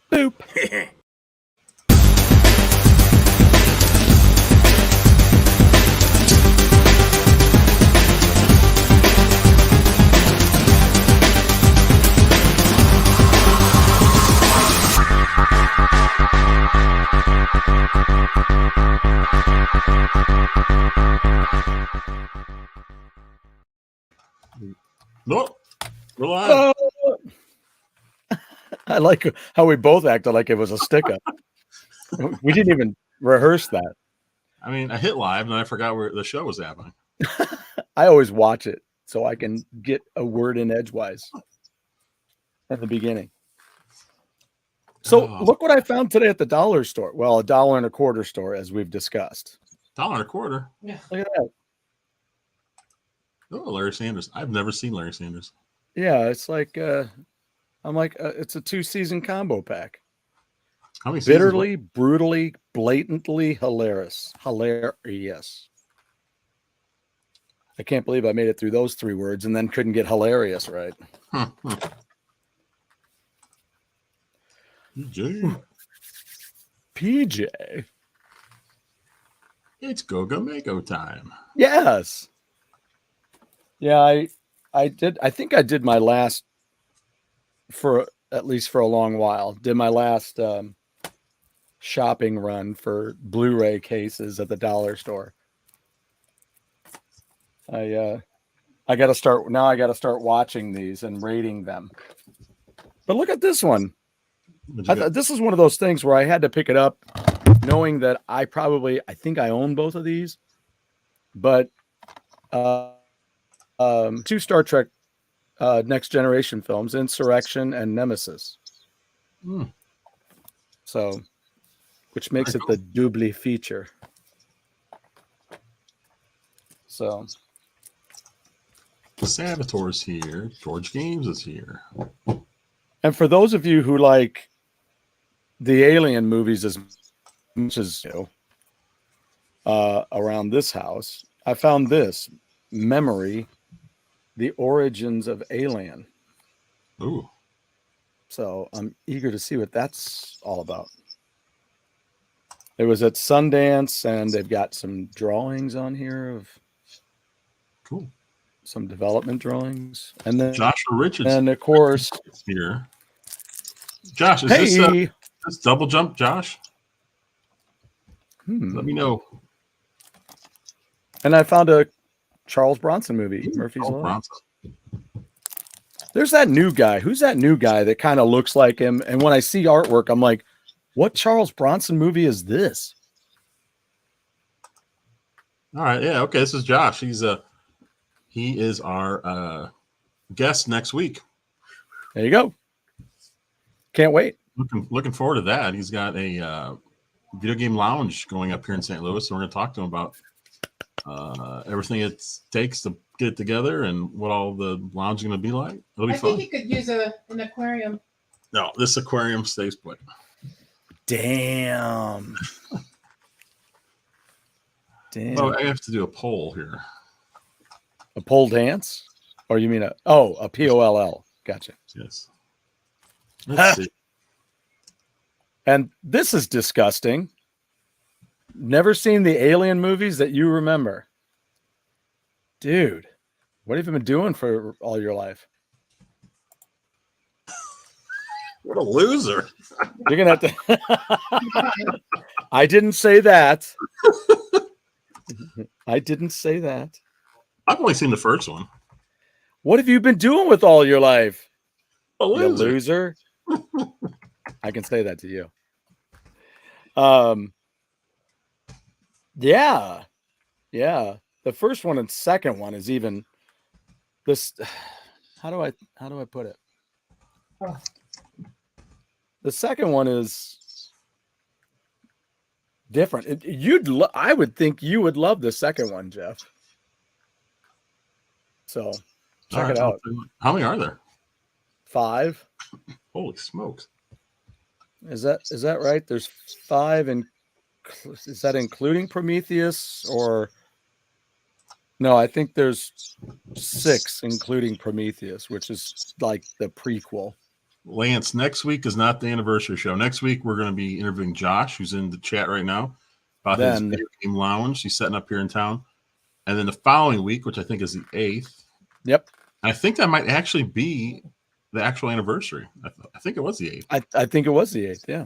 Boop. Nope. We're live. I like how we both acted like it was a stick up. We didn't even rehearse that. I mean, I hit live and I forgot where the show was happening. I always watch it so I can get a word in edgewise at the beginning. So look what I found today at the dollar store. Well, $1.25 store, as we've discussed. $1.25. Yeah. Look at that. Oh, Larry Sanders. I've never seen Larry Sanders. Yeah, it's like it's a 2-season combo pack. How many Bitterly, brutally, blatantly hilarious. Hilarious. I can't believe I made it through those 3 words and then couldn't get hilarious right. PJ. It's GoGaMeGo time. Yes. Yeah, I did. I think I did my last, for at least for a long while, did my last shopping run for Blu-ray cases at the dollar store. I got to start now. I got to start watching these and rating them. But look at this one. This is one of those things where I had to pick it up, knowing that I think I own both of these, but 2 Star Trek Next Generation films, Insurrection and Nemesis. So, which makes it the doubly feature. So, the Saboteur's here. George Games is here. And for those of you who like the Alien movies as much as you know, around this house, I found this Memory, The Origins of Alien. Ooh. So I'm eager to see what that's all about. It was at Sundance, and they've got some drawings on here of some development drawings, and then Joshua Richards, and of course here. Josh, is this double jump, Josh? Let me know. And I found a Charles Bronson movie, Murphy's Law. There's that new guy. Who's that new guy that kind of looks like him? And when I see artwork, I'm like, what Charles Bronson movie is this? All right. Yeah. Okay. This is Josh. He is our guest next week. There you go. Can't wait. Looking forward to that. He's got a video game lounge going up here in St. Louis. So we're going to talk to him about everything it takes to get it together and what all the lounge is going to be like. It'll be fun. I think you could use an aquarium. No, this aquarium stays put. Damn. Damn. Oh, I have to do a poll here. A pole dance? Or you mean a POLL? Gotcha. Yes. Let's see. And this is disgusting. Never seen the Alien movies that you remember. Dude, what have you been doing for all your life? What a loser. You're going to have to. I didn't say that. I didn't say that. I've only seen the first one. What have you been doing with all your life? A loser. You loser. I can say that to you. Yeah. The first one and second one is even this. How do I put it? The second one is different. I would think you would love the second one, Jeff. So check it out. How many are there? 5. Holy smokes. Is that right? There's 5, and is that including Prometheus or no? I think there's 6 including Prometheus, which is like the prequel. Lance, next week is not the anniversary show. Next week, we're going to be interviewing Josh, who's in the chat right now, about his video game lounge he's setting up here in town. And then the following week, which I think is the 8th. Yep. I think that might actually be the actual anniversary. I think it was the 8th. I think it was the 8th, yeah.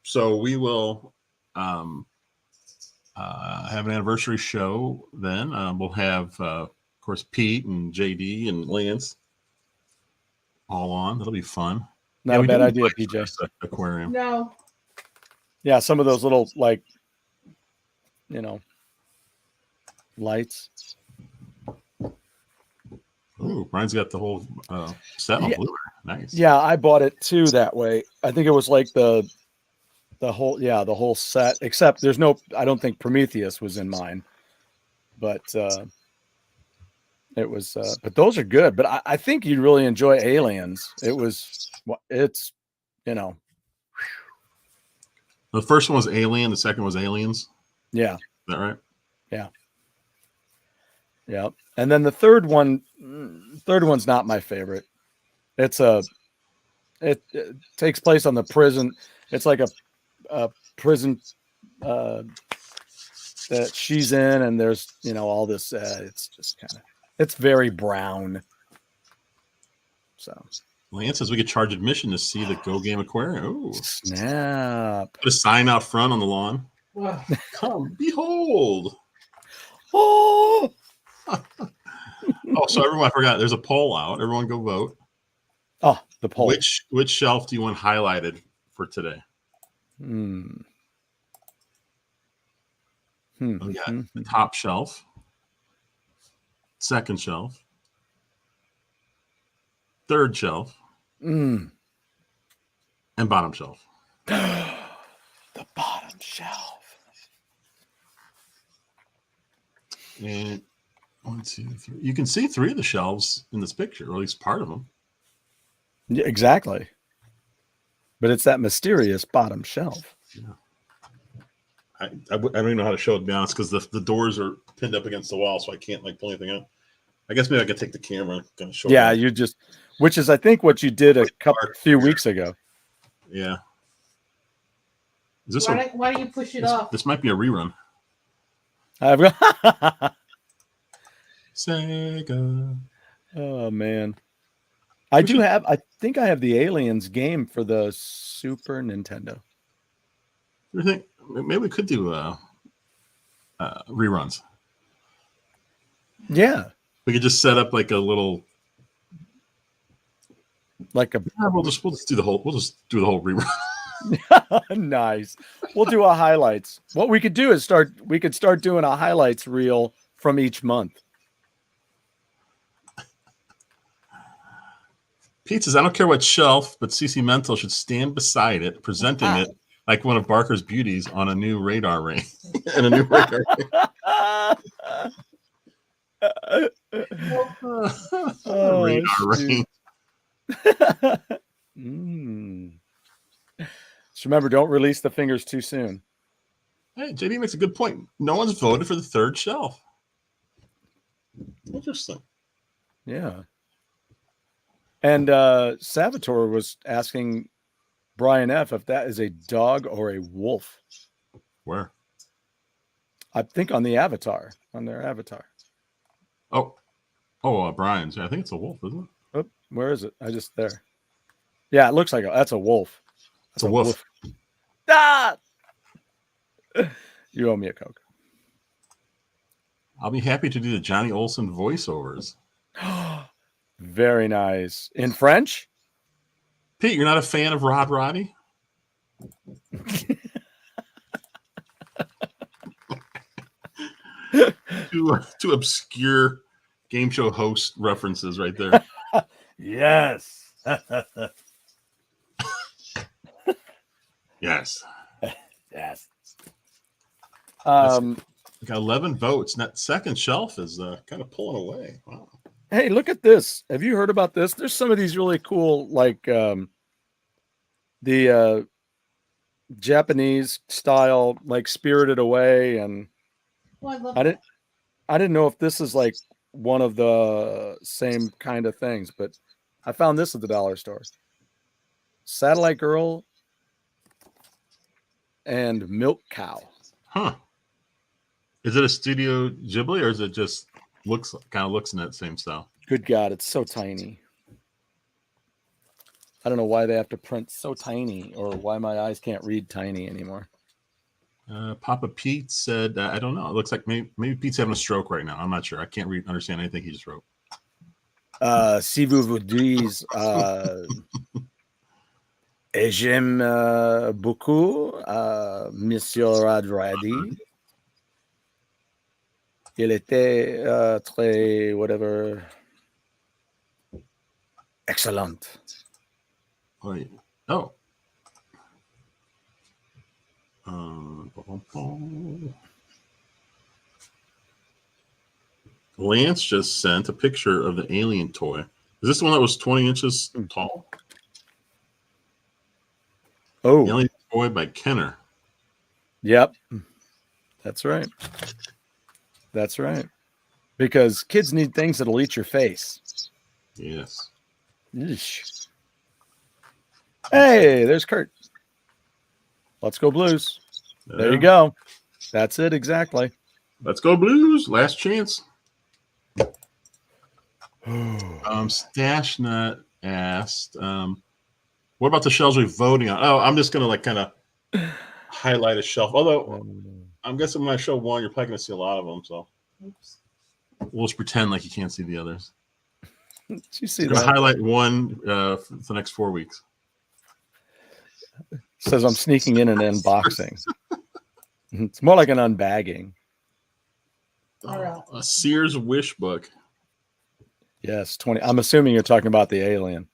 So we will have an anniversary show then. We'll have, of course, Pete and JD and Lance all on. That'll be fun. Not a bad idea, PJ. Aquarium. No. Yeah, some of those little, like, lights. Ooh, Brian's got the whole set on Blu-ray. Nice. Yeah, I bought it too that way. I think it was like the whole set, except there's no, I don't think Prometheus was in mine, but it was, but those are good. But I think you'd really enjoy Aliens. It's, The first one was Alien. The second was Aliens. Yeah. Is that right? Yeah. Yeah. And then the third one's not my favorite. It takes place on the prison. It's like a prison that she's in, and there's all this. It's just it's very brown. So Lance says we could charge admission to see the Go Game Aquarium. Ooh. Snap! Put a sign out front on the lawn. Wow. Come behold. Oh. Oh, so everyone, I forgot. There's a poll out. Everyone go vote. Oh, the poll. Which shelf do you want highlighted for today? We got the top shelf, second shelf, third shelf, and bottom shelf. The bottom shelf. And 1, 2, 3. You can see 3 of the shelves in this picture, or at least part of them. Yeah, exactly. But it's that mysterious bottom shelf. Yeah. I don't even know how to show it, to be honest, because the doors are pinned up against the wall, so I can't pull anything out. I guess maybe I could take the camera and show. Yeah, you just, which is I think what you did a few weeks ago. Yeah. Is this Why do you push it off? This might be a rerun. I've got Sega. Oh man. I think I have the Aliens game for the Super Nintendo. I think maybe we could do reruns. Yeah. We could just set up like a little we'll just do the whole rerun. Nice. We'll do a highlights. What we could do is we could start doing a highlights reel from each month. Pete says, I don't care what shelf, but CC Mental should stand beside it, presenting it like one of Barker's beauties on a new radar ring. And a new radar ring. Radar ring. Just remember, don't release the fingers too soon. Hey, JD makes a good point. No one's voted for the third shelf. Interesting. Yeah. And Salvatore was asking Brian F. if that is a dog or a wolf. Where? I think on their avatar. Brian's. I think it's a wolf, isn't it? Oh, where is it? There. Yeah, it looks like that's a wolf. It's a wolf. Ah! You owe me a Coke. I'll be happy to do the Johnny Olsen voiceovers. Very nice. In French? Pete, you're not a fan of Rod Roddy? Two obscure game show host references right there. Yes. Yes. Yes. We got 11 votes. And that second shelf is kind of pulling away. Wow. Hey, look at this. Have you heard about this? There's some of these really cool, like the Japanese style, like Spirited Away, and I didn't know if this is like one of the same kind of things, but I found this at the dollar store. Satellite Girl, and Milk Cow. Huh. Is it a Studio Ghibli or is it just kind of looks in that same style? Good God, it's so tiny. I don't know why they have to print so tiny or why my eyes can't read tiny anymore. Papa Pete said, I don't know. It looks like maybe Pete's having a stroke right now. I'm not sure. I can't understand anything he just wrote. Si vous vous dites, et j'aime beaucoup Monsieur Radradi. Il était très, whatever, excellent. Wait. Oh. Lance just sent a picture of the alien toy. Is this the one that was 20 inches tall? Oh, Alien toy by Kenner. Yep. That's right. That's right. Because kids need things that'll eat your face. Yes. Eesh. Hey, there's Kurt. Let's go Blues. There you go. That's it exactly. Let's go Blues. Last chance. Stash Nut asked, what about the shelves we're voting on? Oh, I'm just gonna kind of highlight a shelf. Although I'm guessing when I show one, you're probably gonna see a lot of them. So we'll just pretend like you can't see the others. Did you see that? Highlight one for the next 4 weeks. Says I'm sneaking in an unboxing. It's more like an unbagging. A Sears wish book. Yes, 20. I'm assuming you're talking about the alien.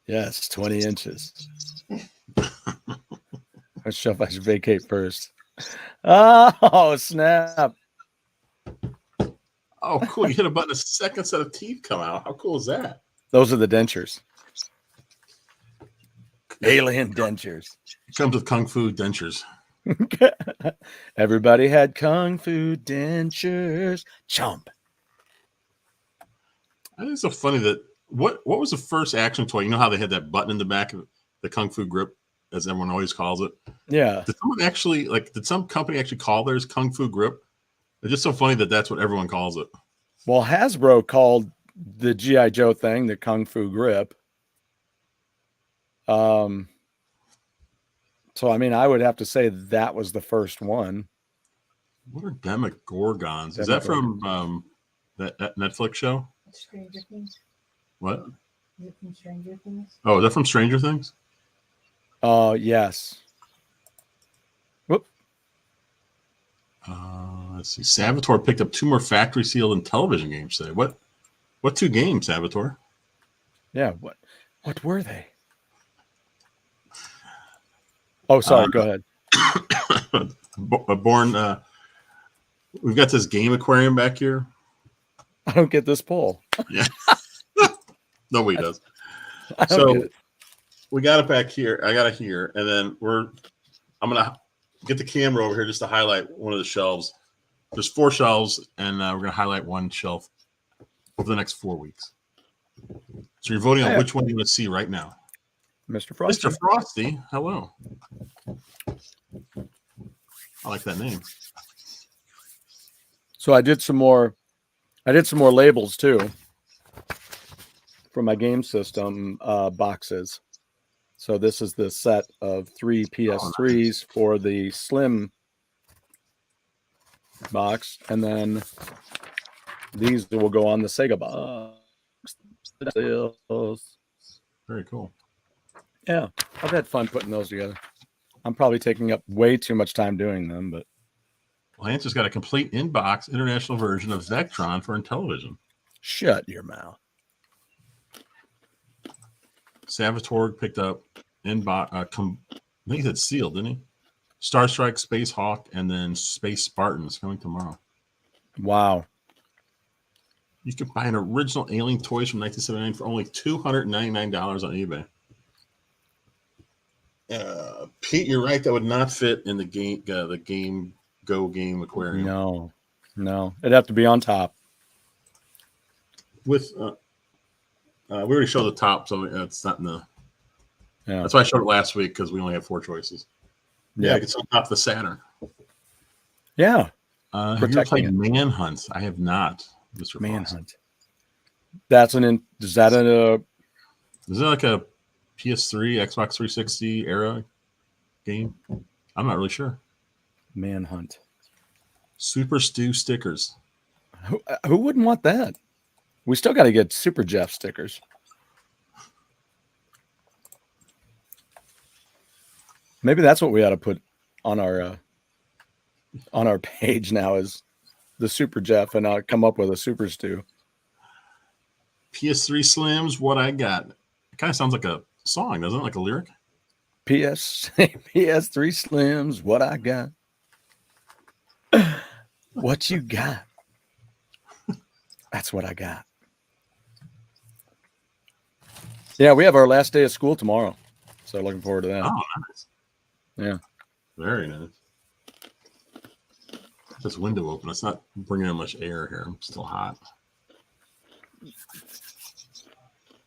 Yes, 20 inches. Let's show if I should vacate first. Oh, snap. Oh, cool. You hit a button, a second set of teeth come out. How cool is that? Those are the dentures. Alien dentures. It comes with Kung Fu dentures. Everybody had Kung Fu dentures. Chomp. I think it's so funny that what was the first action toy? You know how they had that button in the back of the Kung Fu grip, as everyone always calls it? Yeah. Did some company actually call theirs Kung Fu grip? It's just so funny that that's what everyone calls it. Well, Hasbro called the G.I. Joe thing the Kung Fu grip. So, I mean, I would have to say that was the first one. What are Demogorgons? Is that from that Netflix show? Stranger Things. What? Is it from Stranger Things? Oh, is that from Stranger Things? Yes. Whoop. Let's see. Savitor picked up 2 more factory sealed and television games today. What 2 games, Savitor? Yeah. What were they? Oh, sorry. Go ahead. We've got this game aquarium back here. I don't get this poll. Yeah. Nobody does. So we got it back here. I got it here. And then I'm going to get the camera over here just to highlight one of the shelves. There's 4 shelves, and we're going to highlight one shelf over the next 4 weeks. So you're voting on which one you want to see right now. Mr. Frosty. Mr. Frosty, hello. I like that name. So I did some more labels too for my game system boxes. So this is the set of 3 PS3s for the Slim box, and then these will go on the Sega box. Very cool. Yeah, I've had fun putting those together. I'm probably taking up way too much time doing them, but Lance has got a complete in-box international version of Vectron for Intellivision. Shut your mouth. Savitor picked up in-box. I think he said sealed, didn't he? Star Strike, Space Hawk, and then Space Spartans coming tomorrow. Wow. You can buy an original Alien Toys from 1979 for only $299 on eBay. Pete, you're right. That would not fit in the game Go Game Aquarium. No, it'd have to be on top. With We already showed the top, so it's not in the. Yeah. That's why I showed it last week because we only have 4 choices. Yeah, I can still top the Saturn. Yeah. Have you ever played Manhunt? I have not, Mr. Manhunt. That's is that Is it like a PS3, Xbox 360 era game? I'm not really sure. Manhunt. Super Stew stickers. Who wouldn't want that? We still got to get Super Jeff stickers. Maybe that's what we ought to put on our page now is the Super Jeff, and I'll come up with a Super Stew. PS3 Slims, what I got. It kind of sounds like a song, doesn't it? Like a lyric. PS3 Slims, what I got. What you got? That's what I got. Yeah, we have our last day of school tomorrow, so looking forward to that. Oh, nice. Yeah, very nice. This window open. It's not bringing in much air here. I'm still hot.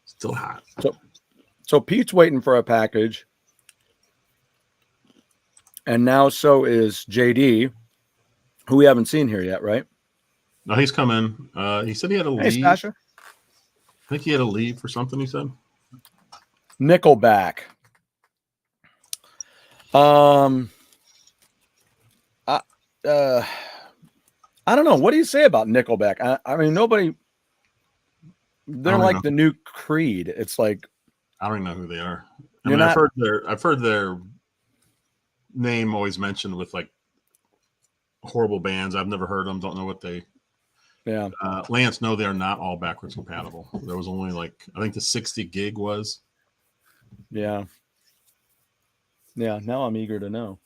Still hot. So Pete's waiting for a package, and now so is JD, who we haven't seen here yet, right? No, he's coming. He said he had to leave. Hey, Stasha. I think he had to leave for something. He said. Nickelback. I don't know. What do you say about Nickelback? I mean, nobody. They're like the new Creed. It's like I don't even know who they are. I mean, I've heard their name always mentioned with like horrible bands. I've never heard them. Don't know what they. Yeah. Lance, no, they are not all backwards compatible. There was only like I think the 60 gig was. Yeah. Yeah. Now I'm eager to know.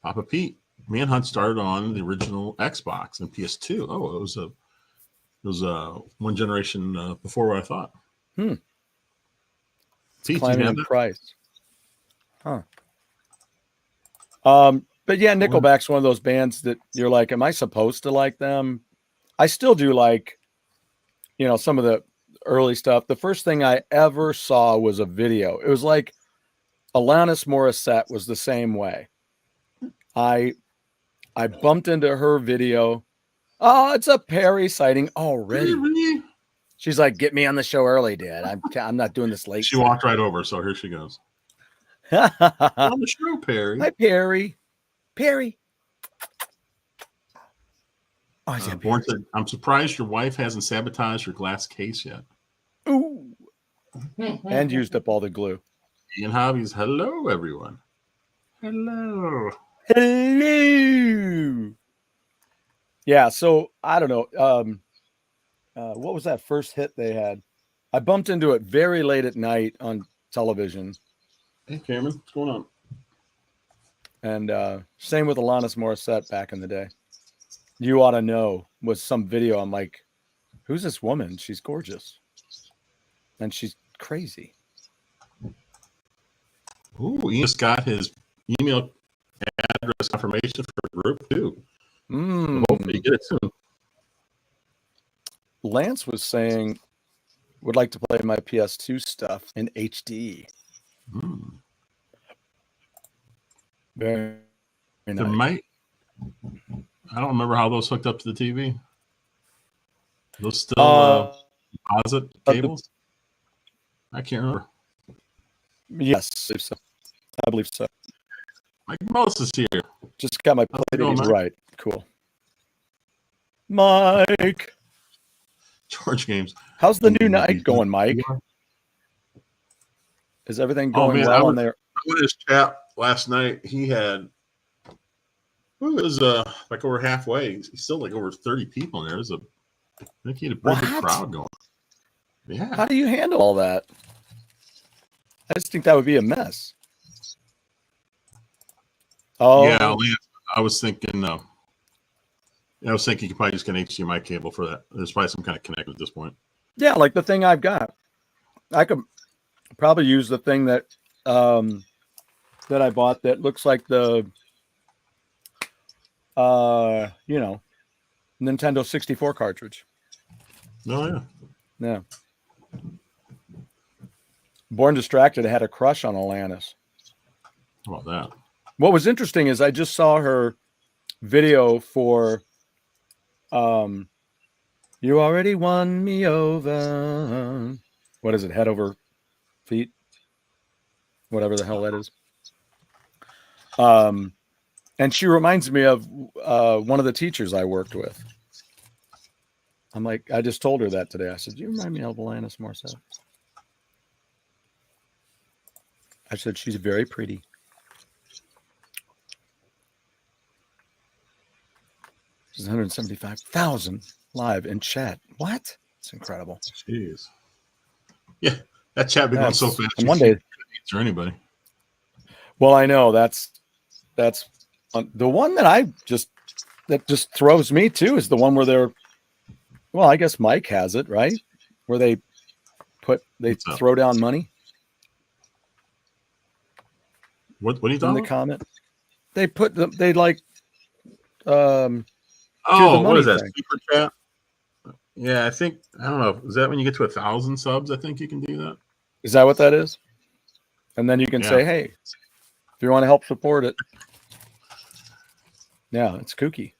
Papa Pete, Manhunt started on the original Xbox and PS2. Oh, it was one generation before what I thought. Pete, climbing in price. Huh. But yeah, Nickelback's one of those bands that you're like, am I supposed to like them? I still do like, some of the early stuff. The first thing I ever saw was a video. It was like Alanis Morissette was the same way. I bumped into her video. Oh, it's a Perry sighting already. She's like, get me on the show early, Dad. I'm not doing this late. She walked right over, so here she goes. On the show, Perry. Hi, Perry. Perry. Oh, yeah, Born said, I'm surprised your wife hasn't sabotaged your glass case yet. Ooh. And used up all the glue. Ian Hobbies, hello, everyone. Hello. Hello. Yeah, so I don't know. What was that first hit they had? I bumped into it very late at night on television. Hey, Cameron, what's going on? And same with Alanis Morissette back in the day. You Ought to Know was some video. I'm like, who's this woman? She's gorgeous. And she's crazy. Ooh, he just got his email address confirmation for the group, too. Hopefully you get it soon. Lance was saying, would like to play my PS2 stuff in HD. Very nice. There might. I don't remember how those hooked up to the TV. Those still deposit cables? I can't remember. Yes, I believe so. Mike Moss is here. Just got my play right. Cool. Mike. George Games. How's the new night going, Mike? Is everything going well on there? I went to his chat last night. He had it was like over halfway. He's still like over 30 people in there. I think he had a pretty good crowd going. Yeah. How do you handle all that? I just think that would be a mess. Oh yeah, I was thinking you could probably just get an HDMI cable for that. There's probably some kind of connection at this point. Yeah, like the thing I've got. I could probably use the thing that that I bought that looks like the Nintendo 64 cartridge. Oh yeah. Yeah. Born Distracted had a crush on Alanis. How about that? What was interesting is I just saw her video for You Already Won Me Over. What is it? Head Over Feet? Whatever the hell that is. And she reminds me of one of the teachers I worked with. I'm like, I just told her that today. I said, do you remind me of Alanis Morissette? I said, she's very pretty. She's 175,000 live in chat. What? It's incredible. Jeez. Yeah, that chat been going so fast. And one day, or anybody. Well, I know that's the one that just throws me too is the one where they're, well, I guess Mike has it, right? Where they throw down money. What are you talking in the about? comment? They put them. They like. Oh, what is that? Thing. Super chat. Yeah, I don't know. Is that when you get to 1,000 subs? I think you can do that. Is that what that is? And then you can say, "Hey, if you want to help support it." Yeah, it's kooky.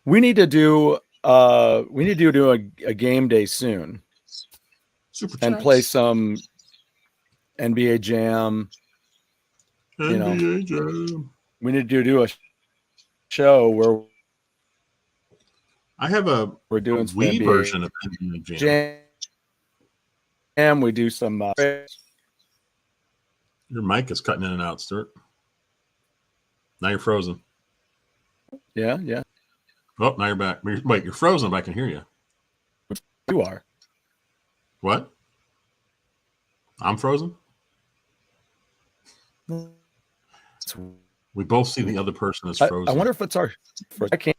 We need to do a game day soon. Super and chats. Play some NBA Jam. NBA Jam. We need to do a show where we're doing a Wii version of NBA Jam. And we do some. Your mic is cutting in and out, Stuart. Now you're frozen. Yeah. Oh, now you're back. Wait, you're frozen, but I can hear you. You are. What? I'm frozen? We both see the other person as frozen. I wonder if it's our. I can't.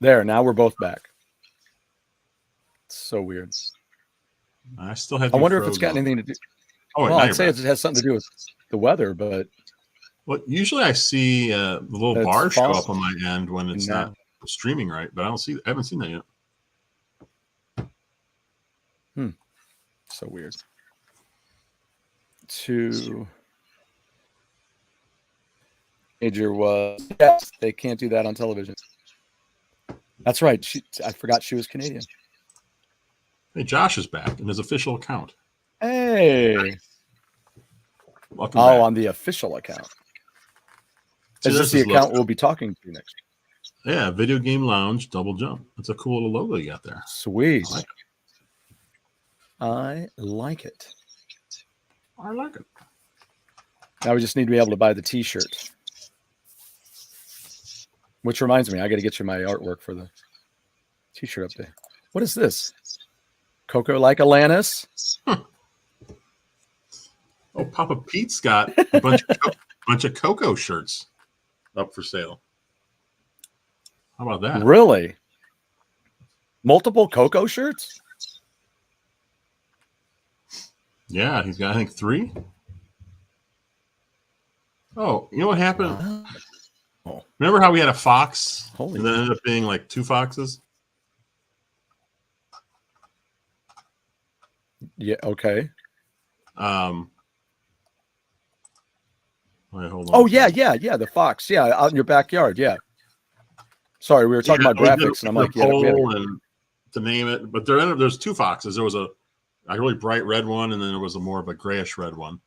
There, now we're both back. It's so weird. I still have. I wonder if it's got anything to do. Oh, wait, well, I'd say it has something to do with the weather, but. Well, usually I see the little bar show up on my end when it's not streaming right, but I haven't seen that yet. So weird. Major was yes, they can't do that on television. That's right. I forgot she was Canadian. Hey, Josh is back in his official account. Hey. Welcome back. On the official account. Is this the account we'll be talking to next? Yeah, Video Game Lounge Double Jump. That's a cool little logo you got there. Sweet. I like it. Now we just need to be able to buy the t-shirt. Which reminds me, I got to get you my artwork for the t-shirt up there. What is this? Coco like Alanis? Oh, Papa Pete's got a bunch of Coco shirts up for sale. How about that? Really? Multiple Coco shirts? Yeah, he's got, I think, 3. Oh, you know what happened? Oh. Remember how we had a fox Holy and then ended up being like 2 foxes? Yeah, okay. Wait, hold on. Oh, yeah, the fox. Yeah, out in your backyard. Yeah. Sorry, we were talking about graphics, and I'm like, and to name it, but there's 2 foxes. There was a really bright red one, and then there was a more of a grayish red one.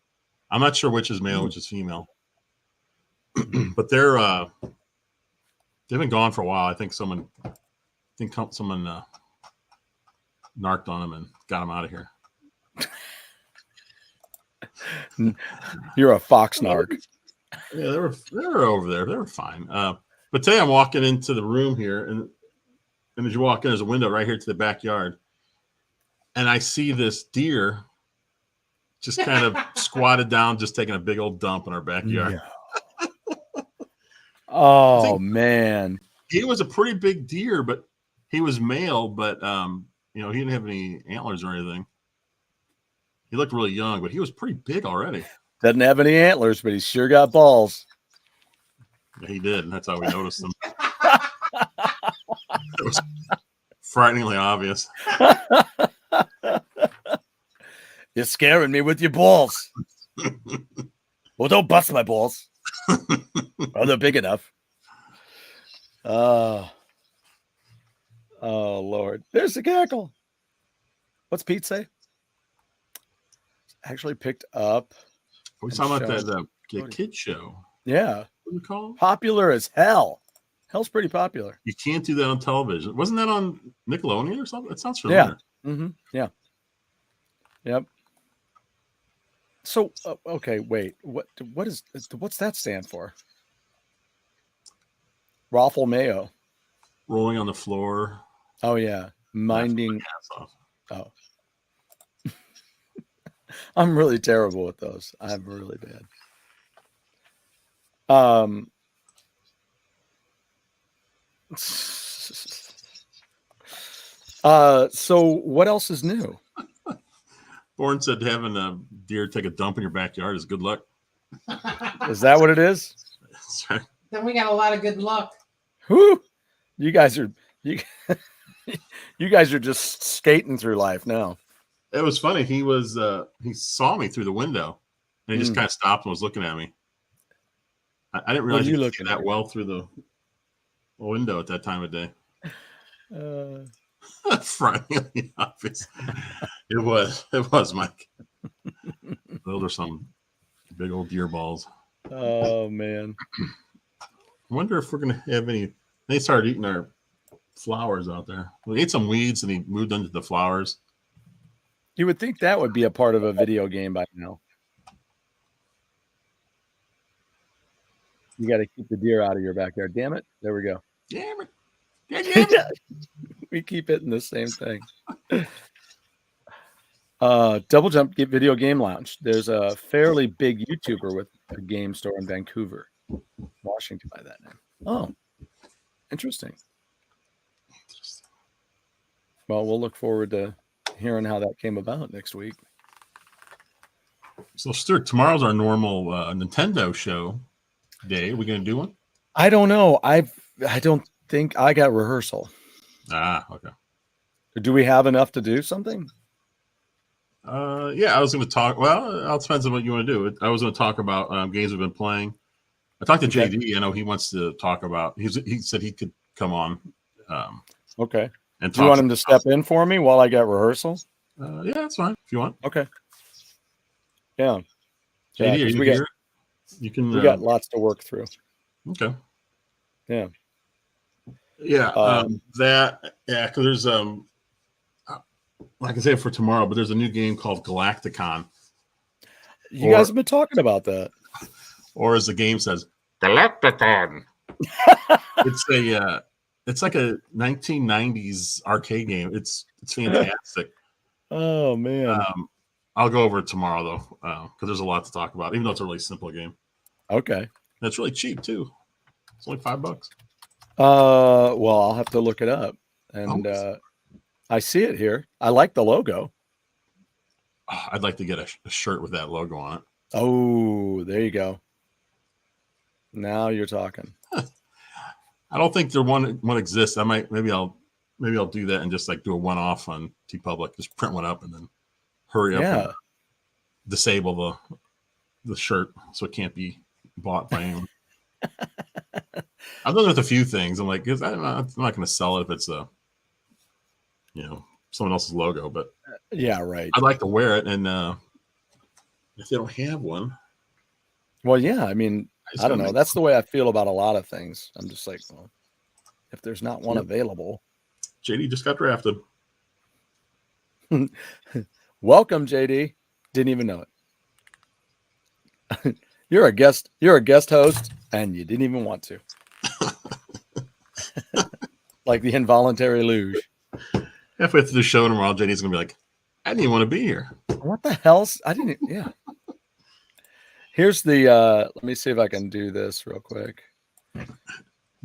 I'm not sure which is male, which is female. But they've been gone for a while. I think someone narked on them and got them out of here. You're a fox narc. Yeah, they were over there. They were fine. But today I'm walking into the room here, and as you walk in, there's a window right here to the backyard, and I see this deer just kind of squatted down, just taking a big old dump in our backyard. Yeah. Oh man, he was a pretty big deer, but he was male, but he didn't have any antlers or anything. He looked really young, but he was pretty big already. Doesn't have any antlers, but he's sure got balls. He did, and that's how we noticed him. It was frighteningly obvious. You're scaring me with your balls. Well, don't bust my balls. Oh, they're big enough. Oh, Lord. There's the cackle. What's Pete say? Actually picked up. We saw about that kid show. Yeah. What do we call it? Popular as hell. Hell's pretty popular. You can't do that on television. Wasn't that on Nickelodeon or something? It sounds familiar. Yeah. Mm-hmm. Yeah. Yep. So, okay, wait. What's that stand for? Raffle Mayo. Rolling on the floor. Oh yeah, minding. Oh, I'm really terrible with those. I'm really bad. So what else is new? Bourne said having a deer take a dump in your backyard is good luck. Is that what it is? Sorry. Then we got a lot of good luck. Whoo! You guys are just skating through life now. It was funny. He saw me through the window, and he just kind of stopped and was looking at me. I didn't realize you looked that well through the window at that time of day. Frighteningly obvious. It was Mike. Those are some big old deer balls. Oh man. I wonder if we're gonna have any. They started eating our flowers out there. We ate some weeds and he moved into the flowers. You would think that would be a part of a video game by now. You got to keep the deer out of your backyard. Damn it. There we go. Damn it. Damn it. We keep hitting the same thing. Double Jump Video Game Lounge. There's a fairly big YouTuber with a game store in Vancouver, Washington by that name. Oh, interesting. Well, we'll look forward to hearing how that came about next week. So, Stuart, tomorrow's our normal Nintendo show day. Are we going to do one? I don't know. I don't think I got rehearsal. Ah, okay. Do we have enough to do something? Yeah, I was going to talk. Well, it all depends on what you want to do. I was going to talk about games we've been playing. I talked to JD. I know he wants to talk about. He said he could come on. Okay. And do you want him to step in for me while I get rehearsal? Yeah, that's fine if you want. Okay. Yeah. JD, are you here? You can. We got lots to work through. Okay. Yeah. Yeah. Because there's like I say for tomorrow, but there's a new game called Galacticon. You guys have been talking about that. Or as the game says, Galacticon. It's like a 1990s arcade game. It's fantastic. Oh man. I'll go over it tomorrow though, because there's a lot to talk about. Even though it's a really simple game. Okay. And it's really cheap too. It's only $5. Well, I'll have to look it up. And I see it here. I like the logo. I'd like to get a shirt with that logo on it. Oh, there you go. Now you're talking. I don't think one exists. Maybe I'll do that and just like do a one-off on TeePublic. Just print one up and then hurry up and disable the shirt so it can't be bought by anyone. I've done it with a few things. I'm like, I'm not going to sell it if it's someone else's logo, but yeah, right. I'd like to wear it, and if they don't have one, well, yeah. I mean, I don't know. That's the way I feel about a lot of things. I'm just like, well, if there's not one available. JD just got drafted. Welcome, JD. Didn't even know it. You're a guest host, and you didn't even want to. Like the involuntary luge. Halfway through the show tomorrow, JD's gonna be like, I didn't even want to be here. What the hell's I didn't yeah. Here's the let me see if I can do this real quick.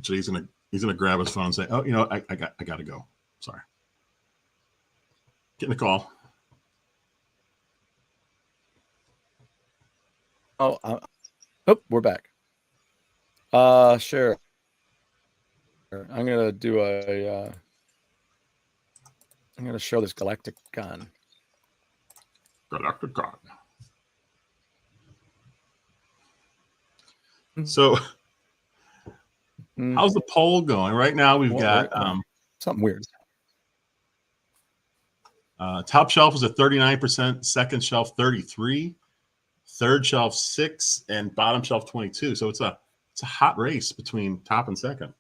So he's gonna grab his phone and say, oh, I gotta go. Sorry. Getting a call. Oh, we're back. Sure. I'm gonna do a. I'm gonna show this galactic gun. Galactic gun. So, how's the poll going right now? We've got something weird. Top shelf is at 39%, second shelf 33%, third shelf 6%, and bottom shelf 22%. So it's a hot race between top and second.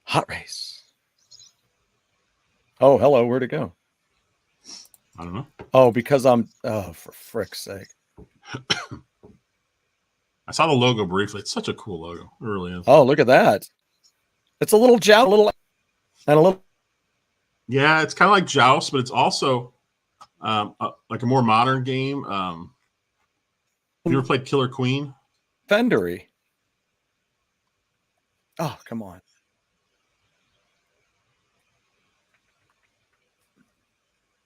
Hot race. Oh, hello. Where'd it go? I don't know. Oh, because I'm. Oh, for frick's sake. I saw the logo briefly. It's such a cool logo. It really is. Oh, look at that. It's a little joust, and a little. Yeah, it's kind of like Joust, but it's also like a more modern game. Have you ever played Killer Queen? Fendery. Oh, come on.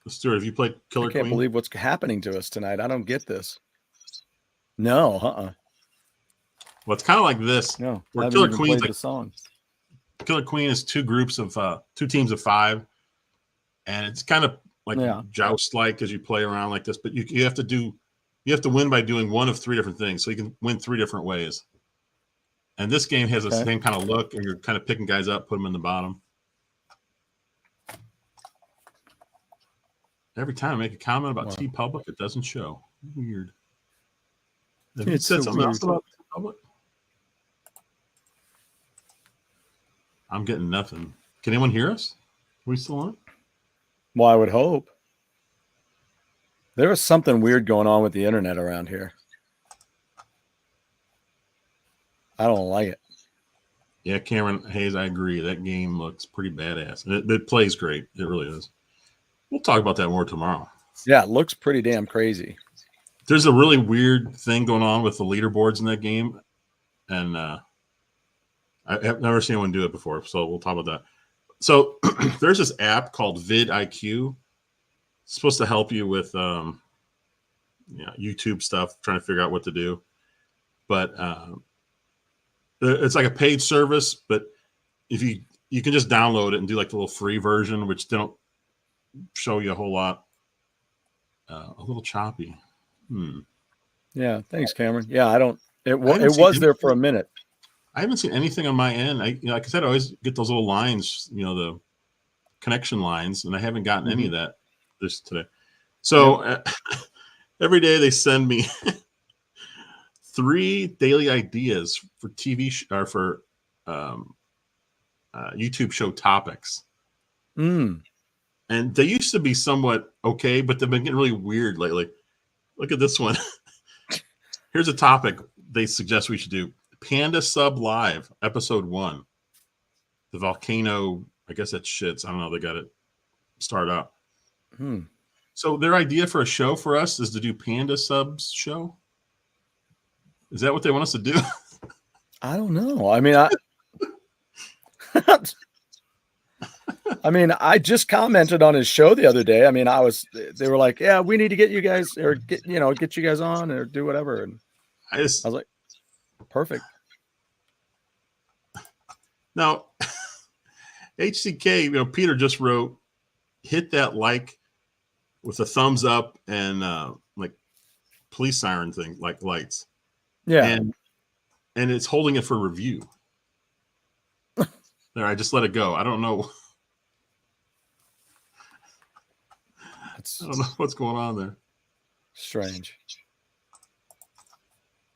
Stuart, have you played Killer Queen? I can't believe what's happening to us tonight. I don't get this. No, Well, it's kind of like this. No, where I Killer haven't Queen's played like the song. Killer Queen is two teams of 5, and it's kind of like Joust like as you play around like this. But you have to win by doing one of 3 different things, so you can win 3 different ways. And this game has the same kind of look, and you're kind of picking guys up, put them in the bottom. Every time I make a comment about TeePublic, it doesn't show. Weird. Have you said something else about TeePublic? I'm getting nothing. Can anyone hear us? Are we still on? Well, I would hope. There is something weird going on with the internet around here. I don't like it. Yeah, Cameron Hayes, I agree. That game looks pretty badass. And it plays great. It really is. We'll talk about that more tomorrow. Yeah, it looks pretty damn crazy. There's a really weird thing going on with the leaderboards in that game. And I've never seen anyone do it before, so we'll talk about that. So there's this app called vidIQ. It's supposed to help you with YouTube stuff, trying to figure out what to do. But it's like a paid service, but if you can just download it and do like the little free version, which don't show you a whole lot. A little choppy. Yeah, thanks, Cameron. Yeah, it was there for a minute. I haven't seen anything on my end. Like I said, I always get those little lines, the connection lines, and I haven't gotten any of that today. So every day they send me 3 daily ideas for or for YouTube show topics. And they used to be somewhat okay, but they've been getting really weird lately. Look at this one. Here's a topic they suggest we should do. Panda Sub Live, episode 1. The volcano, I guess that's shits. I don't know. They got it start up. So their idea for a show for us is to do Panda Subs show. Is that what they want us to do? I don't know. I mean, I just commented on his show the other day. I mean, they were like, yeah, we need to get you guys or get you guys on or do whatever. And I was like, perfect. Now, HCK, Peter just wrote, hit that like with a thumbs up and like police siren thing, like lights. Yeah. And it's holding it for review. There, I just let it go. I don't know. I don't know what's going on there. Strange.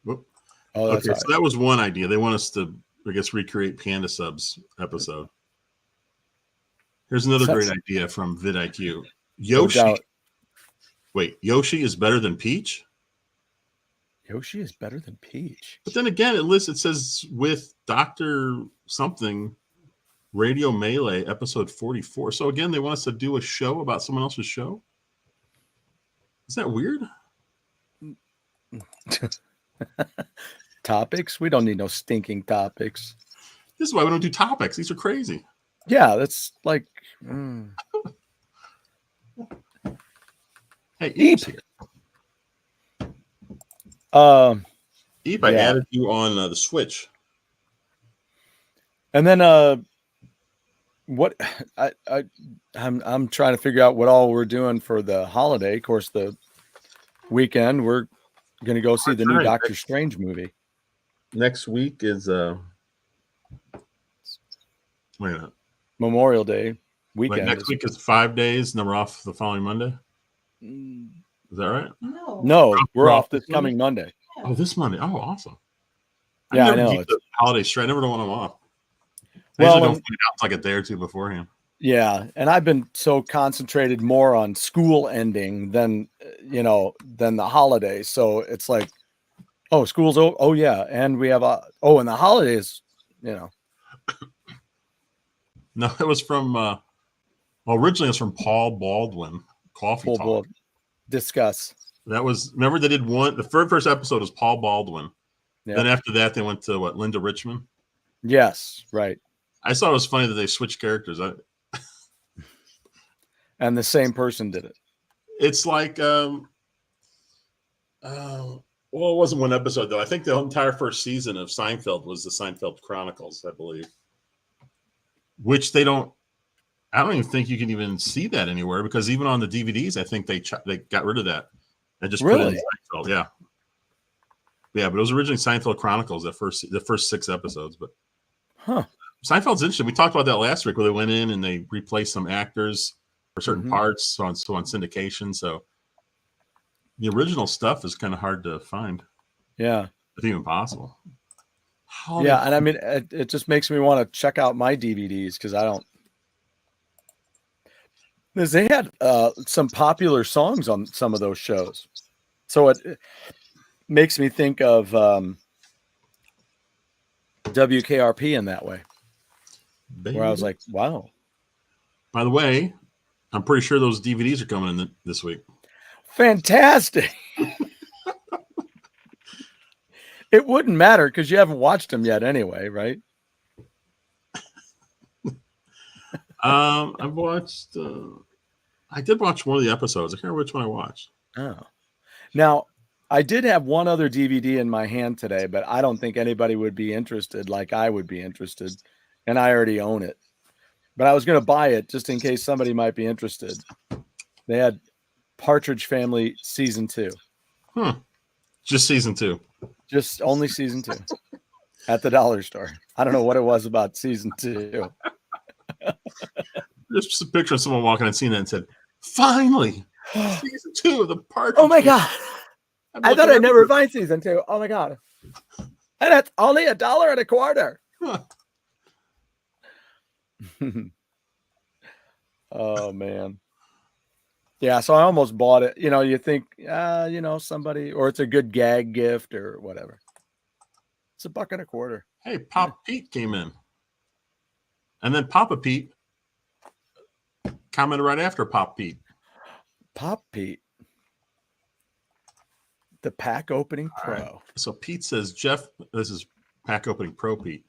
Whoop. Oh, okay, so that was one idea. They want us to, I guess, recreate Panda Subs episode. Here's another great idea from vidIQ. Yoshi. No, wait, Yoshi is better than Peach? Yoshi is better than Peach. But then again, it says with Dr. something, Radio Melee, episode 44. So again, they want us to do a show about someone else's show? Is that weird? Topics? We don't need no stinking topics. This is why we don't do topics. These are crazy. Yeah, that's like... Hey, Eve's here. Eve, I added you on the Switch. And then what I'm trying to figure out what all we're doing for the holiday. Of course, the weekend we're going to go see the new Doctor Strange movie. Next week is wait a minute. Memorial Day weekend. Like next week is 5 days, and then we're off the following Monday. Is that right? No, we're off this coming Monday. Oh, this Monday. Oh, awesome. Yeah, I know. Keep the holiday straight. I never know when I'm off. I Well, usually don't find out like a day or two beforehand. Yeah, and I've been so concentrated more on school ending than the holidays. So it's like, oh, school's over. Oh yeah, and we have and the holidays, No, it was from originally it was from Paul Baldwin. Coffee Talk. Discuss. That was, remember they did one. The first episode was Paul Baldwin. Yeah. Then after that they went to Linda Richmond. Yes, right. I thought it was funny that they switched characters. And the same person did it. It's like, well, it wasn't one episode though. I think the entire first season of Seinfeld was the Seinfeld Chronicles, I believe. Which I don't even think you can even see that anywhere, because even on the DVDs, I think they got rid of that and just put it in Seinfeld. Yeah, but it was originally Seinfeld Chronicles, the first 6 episodes. But Seinfeld's interesting. We talked about that last week, where they went in and they replaced some actors for certain parts on syndication. So the original stuff is kind of hard to find. Yeah, if even possible. And I mean, it just makes me want to check out my DVDs, because I don't. Because they had some popular songs on some of those shows, so it makes me think of WKRP in that way, where I was like, wow. By the way, I'm pretty sure those DVDs are coming in this week. Fantastic. It wouldn't matter because you haven't watched them yet anyway, right? I've watched. I did watch one of the episodes. I can't remember which one I watched. Oh, now I did have one other DVD in my hand today, but I don't think anybody would be interested like I would be interested, and I already own it. But I was going to buy it just in case somebody might be interested. They had Partridge Family season 2. Just season 2. Just only season 2 at the dollar store. I don't know what it was about season 2. Just a picture of someone walking and seeing that and said, "Finally, season 2 of the Partridge." Oh my God! I thought I'd never find season 2. Oh my God! And it's only $1.25. Oh man. Yeah, so I almost bought it. You think, somebody, or it's a good gag gift or whatever. It's $1.25. Hey, Pop Pete came in. And then Papa Pete commented right after Pop Pete. Pop Pete. The Pack Opening Pro. Right. So Pete says, Jeff, this is Pack Opening Pro Pete.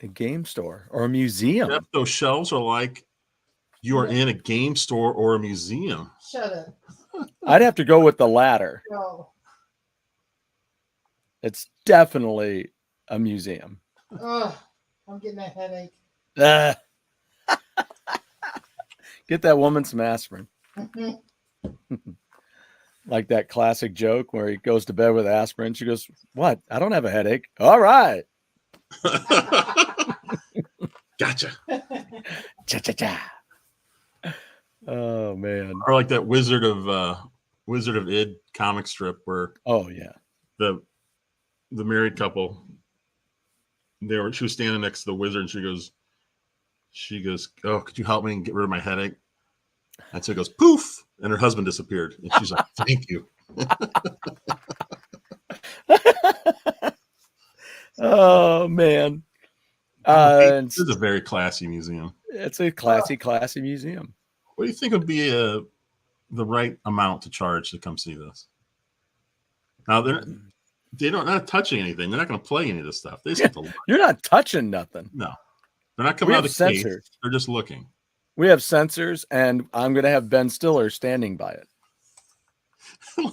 A game store or a museum. Jeff, those shelves are like you are in a game store or a museum. Shut up. I'd have to go with the latter. No. It's definitely a museum. Oh, I'm getting a headache. Get that woman some aspirin. Like that classic joke where he goes to bed with aspirin. She goes, "What? I don't have a headache." All right. Gotcha. Cha-cha-cha. Oh man. Or like that Wizard of Id comic strip where the married couple, she was standing next to the wizard and she goes, "Oh, could you help me and get rid of my headache?" And so it goes poof, and her husband disappeared. And she's like, "Thank you." Oh man. This is a very classy museum. It's a classy museum. What do you think would be the right amount to charge to come see this? Now they're not touching anything. They're not going to play any of this stuff. They just You're not touching nothing. No, they're not coming out of the case. They're just looking. We have sensors, and I'm going to have Ben Stiller standing by it.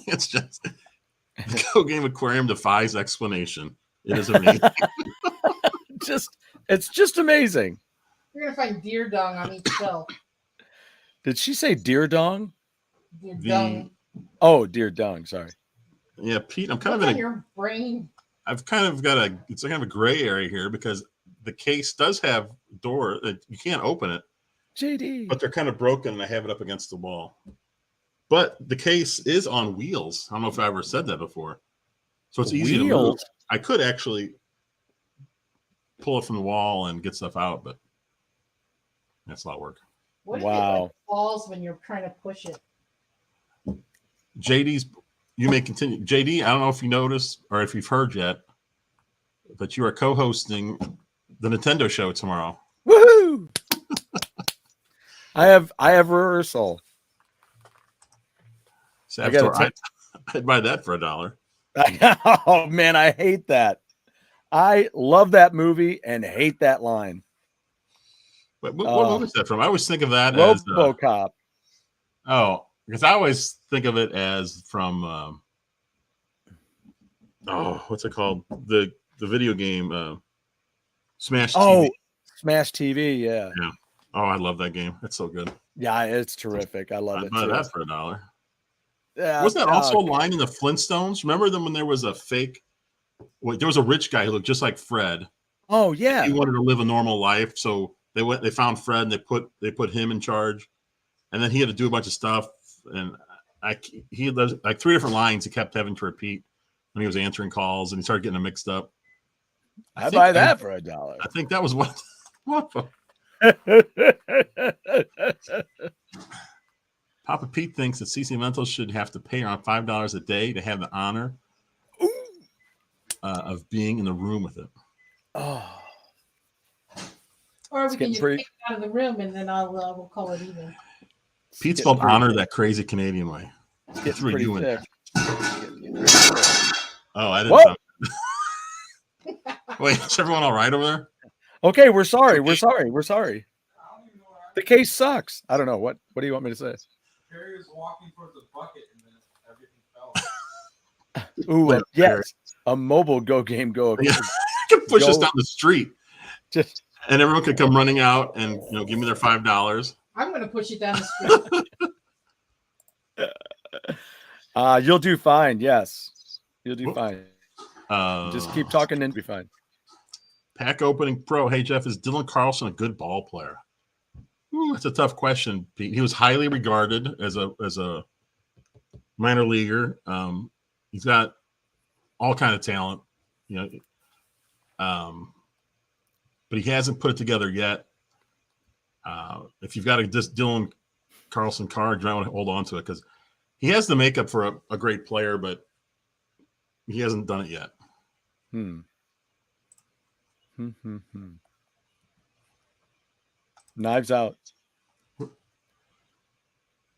It's just The Go Game Aquarium defies explanation. It is amazing. It's just amazing. You're gonna find deer dung on each shelf. Did she say deer dong? Deer dung. Oh, deer dung. Sorry. Yeah, Pete, I'm kind What's of on your brain? I've kind of got it's kind of a gray area here because the case does have door that you can't open it. JD. But they're kind of broken and I have it up against the wall. But the case is on wheels. I don't know if I ever said that before. So it's easy to move. I could actually pull it from the wall and get stuff out, but that's a lot of work. What if it like falls when you're trying to push it? JD's, you may continue. JD, I don't know if you noticed or if you've heard yet, but you are co-hosting the Nintendo show tomorrow. Woohoo! I have rehearsal. So I'd buy that for $1. Oh man, I hate that. I love that movie and hate that line. What movie is that from? I always think of that RoboCop. as because I always think of it as from what's it called? The video game Smash TV. Oh, Smash TV, yeah. Yeah. Oh, I love that game. It's so good. Yeah, it's terrific. I love it. I'd buy that for $1. Yeah, wasn't that also a line in the Flintstones? Remember them when there was a fake? Well, there was a rich guy who looked just like Fred. Oh yeah, he wanted to live a normal life, so they found Fred and they put him in charge, and then he had to do a bunch of stuff. And he had like 3 different lines he kept having to repeat when he was answering calls, and he started getting them mixed up. I buy that for $1. I think that was what. Papa Pete thinks that CC Mental should have to pay around $5 a day to have the honor of being in the room with it. Oh. Or we can just take it out of the room and then we'll call it even. Pete spelled honor that crazy Canadian way. It's pretty thick. Oh, I didn't sound Wait, is everyone all right over there? Okay, we're sorry. We're sorry. We're sorry. The case sucks. I don't know. What do you want me to say? Harry was walking towards the bucket and then everything fell. Ooh, yes. A mobile GoGameGo. Yeah. You can push us down the street. And everyone could come running out and give me their $5. I'm going to push it down the street. You'll do fine. Yes, you'll do fine. Just keep talking and be fine. Pack opening pro. Hey Jeff, is Dylan Carlson a good ball player? Ooh, that's a tough question, Pete. He was highly regarded as a minor leaguer. He's got all kind of talent, but he hasn't put it together yet. If you've got a Dylan Carlson card, you might want to hold on to it because he has the makeup for a great player, but he hasn't done it yet. Knives Out.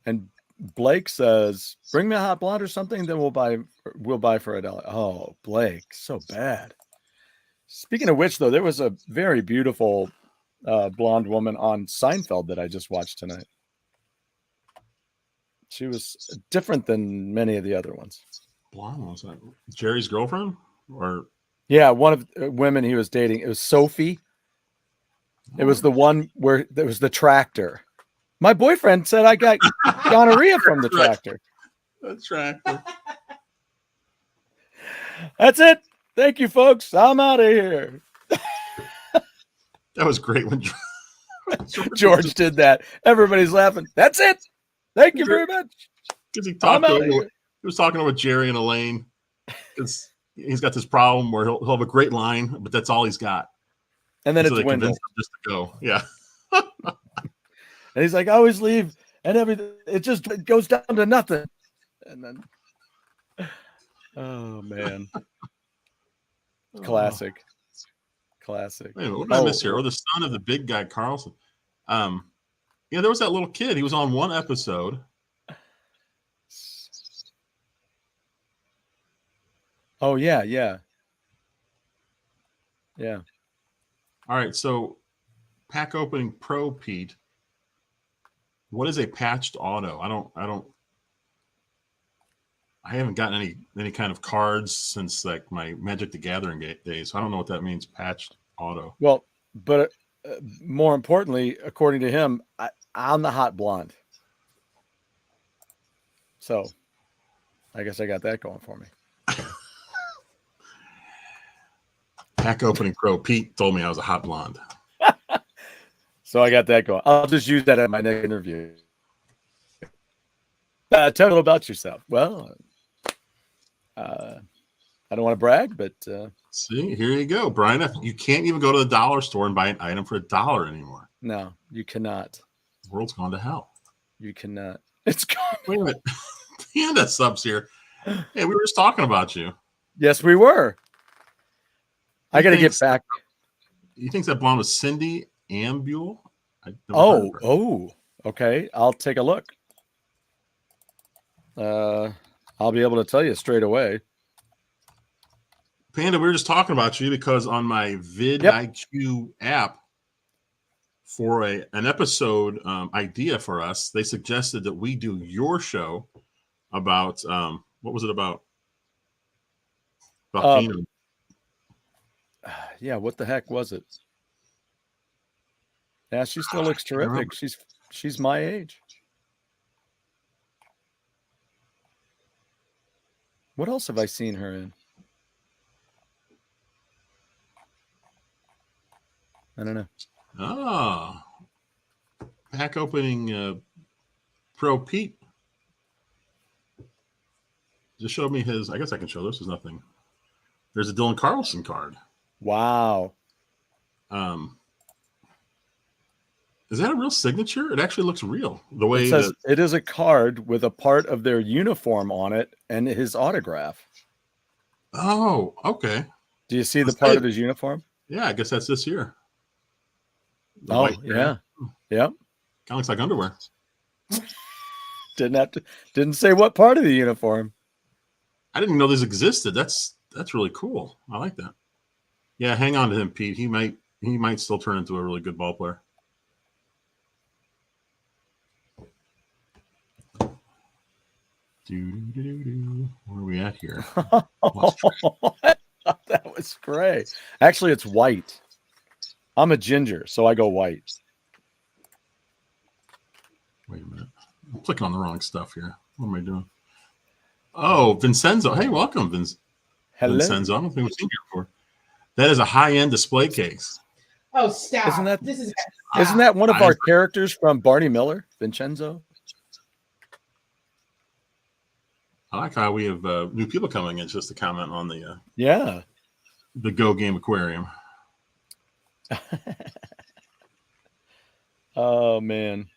And Blake says, "Bring me a hot blonde or something, then we'll buy for $1." Oh, Blake, so bad. Speaking of which, though, there was a very beautiful blonde woman on Seinfeld that I just watched tonight. She was different than many of the other ones. Blonde was that Jerry's girlfriend, or yeah, one of the women he was dating. It was Sophie. It was the one where there was the tractor. My boyfriend said I got gonorrhea from the tractor. The tractor. That's it. Thank you, folks. I'm out of here. That was great when George did that. Everybody's laughing. That's it. Thank you very much. Because he was talking with Jerry and Elaine. He's got this problem where he'll have a great line, but that's all he's got. And then it's Wendell. Just to go. Yeah. And he's like, I always leave and everything. It goes down to nothing. And then, oh man. Classic. Wait a minute, what did I miss here? Oh, the son of the big guy, Carlson. Yeah, there was that little kid. He was on one episode. Oh, yeah. All right, so pack opening pro, Pete. What is a patched auto? I haven't gotten any kind of cards since like my Magic the Gathering days. So I don't know what that means. Patched auto. Well, but more importantly, according to him, I'm the hot blonde. So I guess I got that going for me. Pack opening pro Pete told me I was a hot blonde. So I got that going. I'll just use that at my next interview. Tell me a little about yourself. Well, I don't want to brag, but see, here you go, Brian. You can't even go to the dollar store and buy an item for $1 anymore. no, you cannot. The world's gone to hell. You cannot. It's gone. Wait a minute. Panda subs here. Hey, we were just talking about you. Yes, we were. I got to get back. You think that blonde was Cindy Ambule? Oh, okay. I'll take a look. I'll be able to tell you straight away. Panda, we were just talking about you because on my vidIQ app for an episode idea for us, they suggested that we do your show about what was it about? Volcano. Yeah, what the heck was it? Yeah, she still looks terrific. She's my age. What else have I seen her in? I don't know. Oh, pack opening Pro Pete just showed me his. I guess I can show this. There's nothing. There's a Dylan Carlson card. Wow. Is that a real signature? It actually looks real. The way it says it is a card with a part of their uniform on it and his autograph. Oh, okay. Do you see the part of his uniform? Yeah, I guess that's this year. Oh, yeah. Yep. Kind of looks like underwear. Didn't say what part of the uniform. I didn't know these existed. That's really cool. I like that. Yeah, hang on to him, Pete. He might still turn into a really good ball player. Where are we at here? That was great. Actually, it's white. I'm a ginger, so I go white. Wait a minute. I'm clicking on the wrong stuff here. What am I doing? Oh, Vincenzo. Hey, welcome, Hello. Vincenzo. I don't think we've seen you before. That is a high-end display case. Oh, stop. Isn't that one of our characters from Barney Miller, Vincenzo? I like how we have new people coming in just to comment on the Go Game Aquarium. Oh man,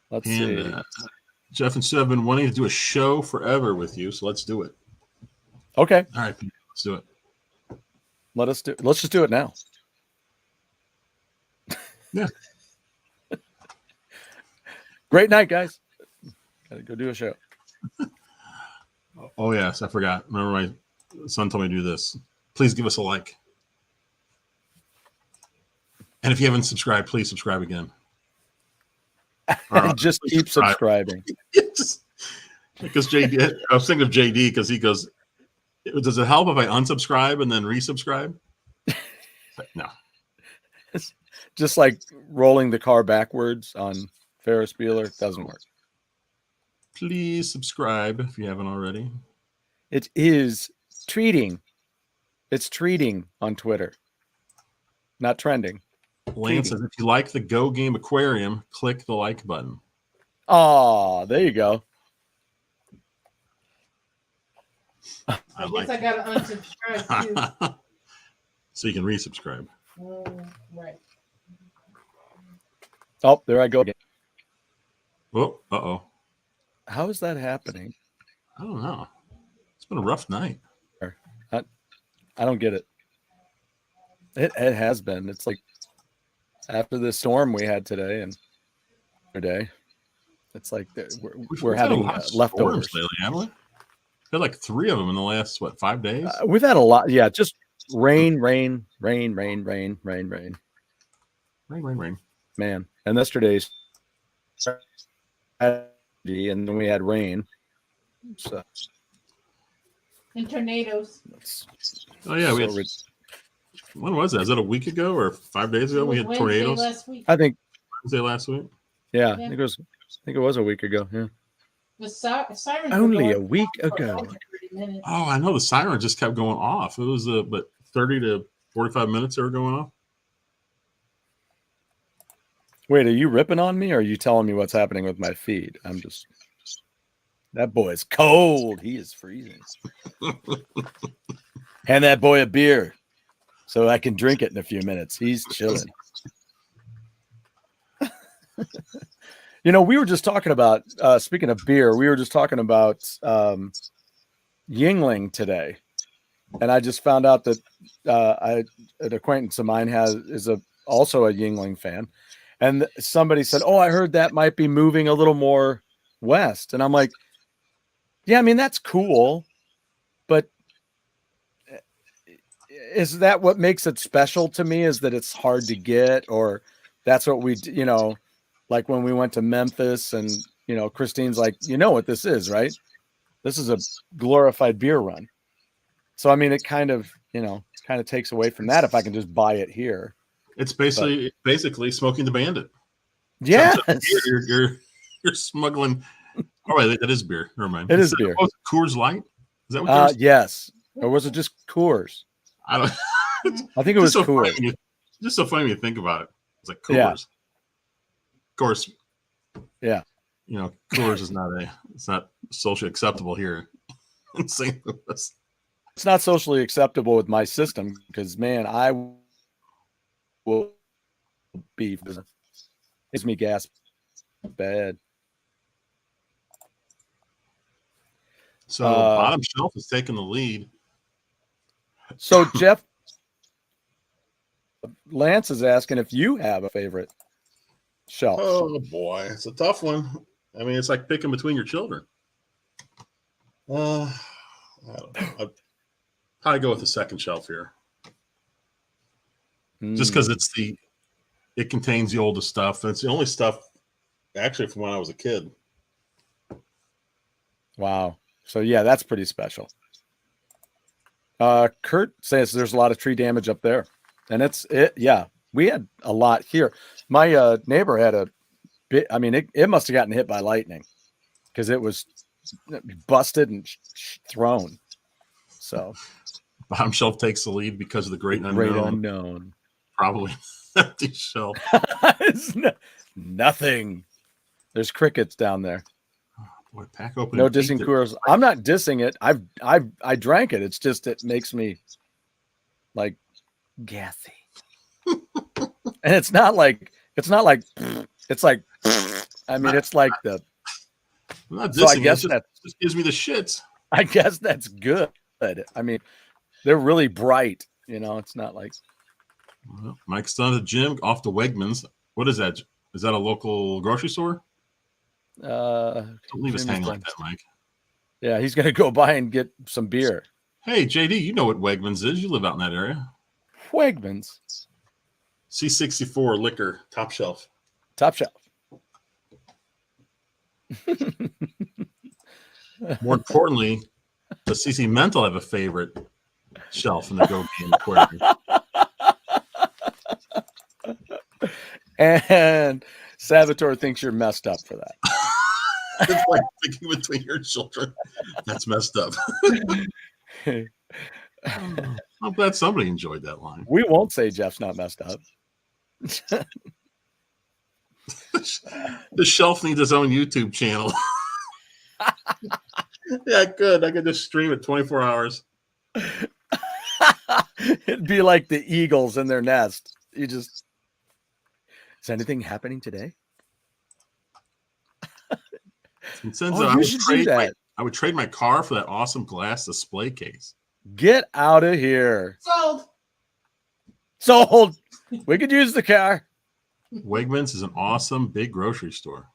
let's see. Jeff and Sue have been wanting to do a show forever with you, so let's do it. Okay, all right, let's do it. Let's just do it now. Yeah. Great night, guys. Gotta go do a show. Oh yes, I forgot. Remember, my son told me to do this. Please give us a like. And if you haven't subscribed, please subscribe again. Just keep subscribing. Because JD, I was thinking of JD because he goes, does it help if I unsubscribe and then resubscribe? No. It's just like rolling the car backwards on Ferris Bueller. Doesn't work. Please subscribe if you haven't already. It is treating. It's treating on Twitter. Not trending. Lance says, if you like the Go Game Aquarium, click the like button. Oh, there you go. I guess I got to unsubscribe too. So you can resubscribe. Right. Oh, there I go again. Oh, uh-oh. How is that happening? I don't know. It's been a rough night. I don't get it. It has been. It's like after the storm we had today and today, it's like we're having leftovers lately, haven't we? We've had like 3 of them in the last 5 days. We've had a lot. Yeah, just rain. Man, and yesterday's and then we had rain. So And tornadoes. Oh yeah, we had, so when was that? Is that a week ago or 5 days ago? It We was had Wednesday tornadoes. last week. I think, Wednesday last week. yeah, Yeah. I think it was a week ago. Yeah, The sirens were only going a week off for ago. over 30 minutes. Oh, I know the siren just kept going off. It was but 30 to 45 minutes they were going off. Wait, are you ripping on me, or are you telling me what's happening with my feed? That boy is cold. He is freezing. Hand that boy a beer so I can drink it in a few minutes. He's chilling. We were just talking about, speaking of beer, we were just talking about Yingling today. And I just found out that an acquaintance of mine is also a Yingling fan. And somebody said, "Oh, I heard that might be moving a little more west." And I'm like, yeah, I mean, that's cool. But is that what makes it special to me, is that it's hard to get? Or that's what we, like when we went to Memphis and, Christine's like, you know what this is, right? This is a glorified beer run. So, I mean, it kind of takes away from that if I can just buy it here. It's basically Smoking the Bandit. Yes. You're smuggling. Oh, wait, that is beer. Never mind. It is beer. Coors Light? Is that what yes. Or was it just Coors? I don't. I think it was Coors. Just so funny when you think about it. It's like Coors. Yeah. Of course. Yeah. Coors is not socially acceptable here in St. Louis. It's not socially acceptable with my system because, man, I will be. Makes me gasp bad. So bottom shelf is taking the lead. So Jeff, Lance is asking if you have a favorite shelf. Oh boy, it's a tough one. I mean, it's like picking between your children. I don't know. I'd probably go with the second shelf here, just because it contains the oldest stuff. And it's the only stuff actually from when I was a kid. Wow. So yeah, that's pretty special. Kurt says there's a lot of tree damage up there, and yeah, we had a lot here. My neighbor had a bit. I mean, it must have gotten hit by lightning because it was busted and thrown. So bottom shelf takes the lead because of the great unknown. Probably empty shelf. Nothing. There's crickets down there. Boy, pack open. No dissing Coors. I'm not dissing it. I drank it. It's just it makes me like gassy. And it's not like it's like I mean it's like the. I'm not dissing. So I guess that just gives me the shits. I guess that's good. I mean, they're really bright. It's not like. Well, Mike's done the gym off to Wegmans. What is that? Is that a local grocery store? Don't leave us hanging like that, Mike. Yeah, he's gonna go by and get some beer. Hey, JD, you know what Wegmans is. You live out in that area. Wegmans. C64 liquor, top shelf. Top shelf. More importantly, does CC Mental have a favorite shelf in the Go Game Aquarium? And Saboteur thinks you're messed up for that. It's like picking between your children. That's messed up. I'm glad somebody enjoyed that line. We won't say Jeff's not messed up. The shelf needs its own YouTube channel. Yeah, good. I could just stream it 24 hours. It'd be like the eagles in their nest. Is anything happening today? I would trade my car for that awesome glass display case. Get out of here. Sold. We could use the car. Wegmans is an awesome big grocery store.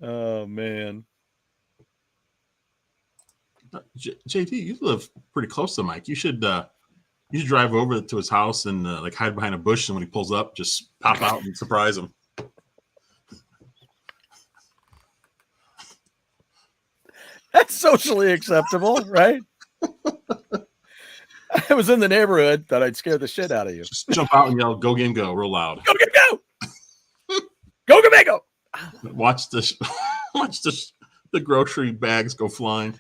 Oh, man. JT, you live pretty close to Mike. You should drive over to his house and like hide behind a bush, and when he pulls up, just pop out and surprise him. That's socially acceptable, right? I was in the neighborhood, thought I'd scare the shit out of you. Just jump out and yell, "Go game, go!" real loud. Go, go, go! Go, go, go! Watch this. Watch this. The grocery bags go flying.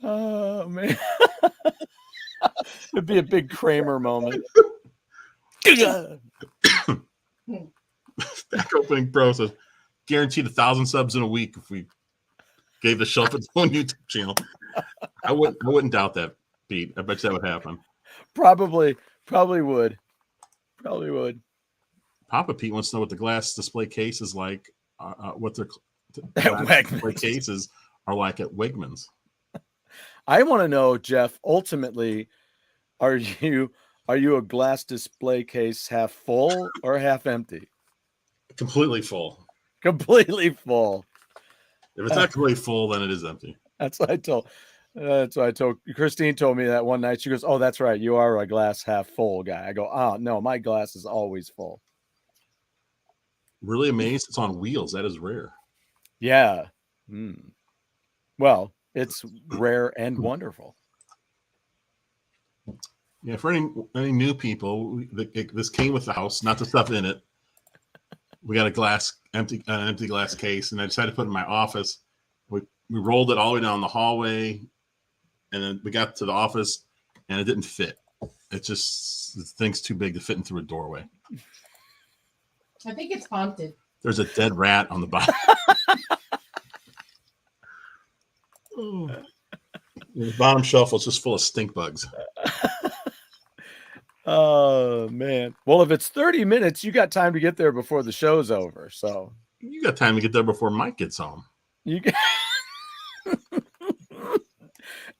Oh man, it'd be a big Kramer moment. Back opening pro says, guaranteed 1,000 subs in a week if we gave the shelf its own YouTube channel. I wouldn't doubt that, Pete. I bet you that would happen. Probably would. Papa Pete wants to know what the glass display case is like. What their At display cases are like at Wegmans. I want to know, Jeff. Ultimately, are you a glass display case half full or half empty? Completely full. Completely full. If it's not completely full, then it is empty. That's what I told. Christine told me that one night. She goes, "Oh, that's right. You are a glass half full guy." I go, "Oh no, my glass is always full." Really amazed it's on wheels. That is rare. Yeah. Well, it's rare and wonderful. Yeah, for any new people, this came with the house, not the stuff in it. We got an empty glass case, and I decided to put it in my office. We rolled it all the way down the hallway, and then we got to the office, and it didn't fit. The thing's too big to fit in through a doorway. I think it's haunted. There's a dead rat on the bottom. The bottom shelf was just full of stink bugs. Oh man. Well, if it's 30 minutes, you got time to get there before the show's over. So You got time to get there before Mike gets home. you can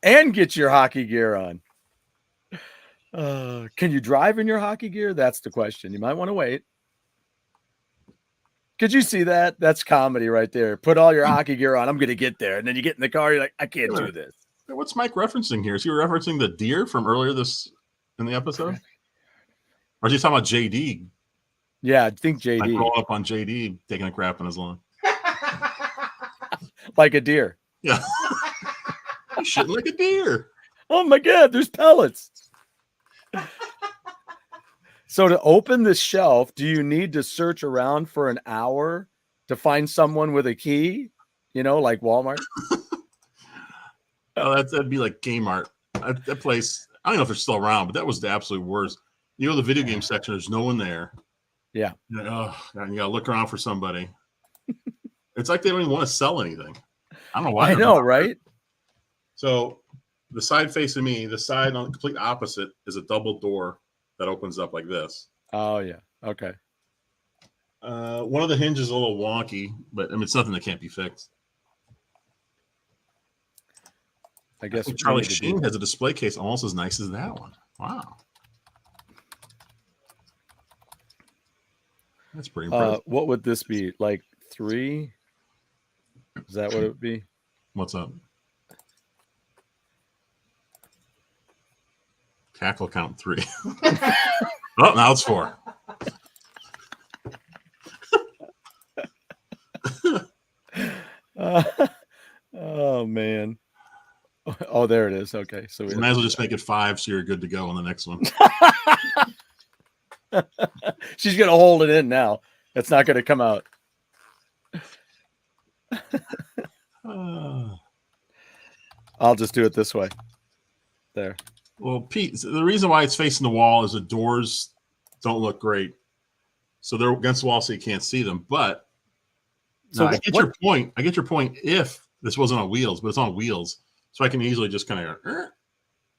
and get your hockey gear on. Can you drive in your hockey gear? That's the question. You might want to wait. Could you see that? That's comedy right there. Put all your hockey gear on. I'm going to get there. And then you get in the car. You're like, I can't do this. What's Mike referencing here? Is he referencing the deer from earlier in the episode? Or is he talking about JD? Yeah, I think JD. Like rolling up on JD taking a crap on his lawn. Like a deer. Yeah. He's shitting like a deer. Oh my God, there's pellets. So to open this shelf, do you need to search around for an hour to find someone with a key? Like Walmart? Oh, that'd be like Kmart. That place, I don't know if they're still around, but that was the absolute worst. You go to the video game section, there's no one there. Yeah. You're like, oh, God, you got to look around for somebody. It's like they don't even want to sell anything. I don't know why. I know, right? So the side facing me, the side on the complete opposite is a double door that opens up like this. Oh, yeah. Okay. One of the hinges is a little wonky, but I mean, it's nothing that can't be fixed. I guess Charlie Sheen has a display case almost as nice as that one. Wow. That's pretty impressive. What would this be? Like 3? Is that what it would be? What's up? Tackle count 3. Oh, now it's 4. Oh man. Oh, there it is. Okay, so we might as well just make it 5 so you're good to go on the next one. She's gonna hold it in now. It's not gonna come out. I'll just do it this way. There. Well, Pete, the reason why it's facing the wall is the doors don't look great. So they're against the wall so you can't see them. But so I get your point. I get your point if this wasn't on wheels, but it's on wheels. So I can easily just kind of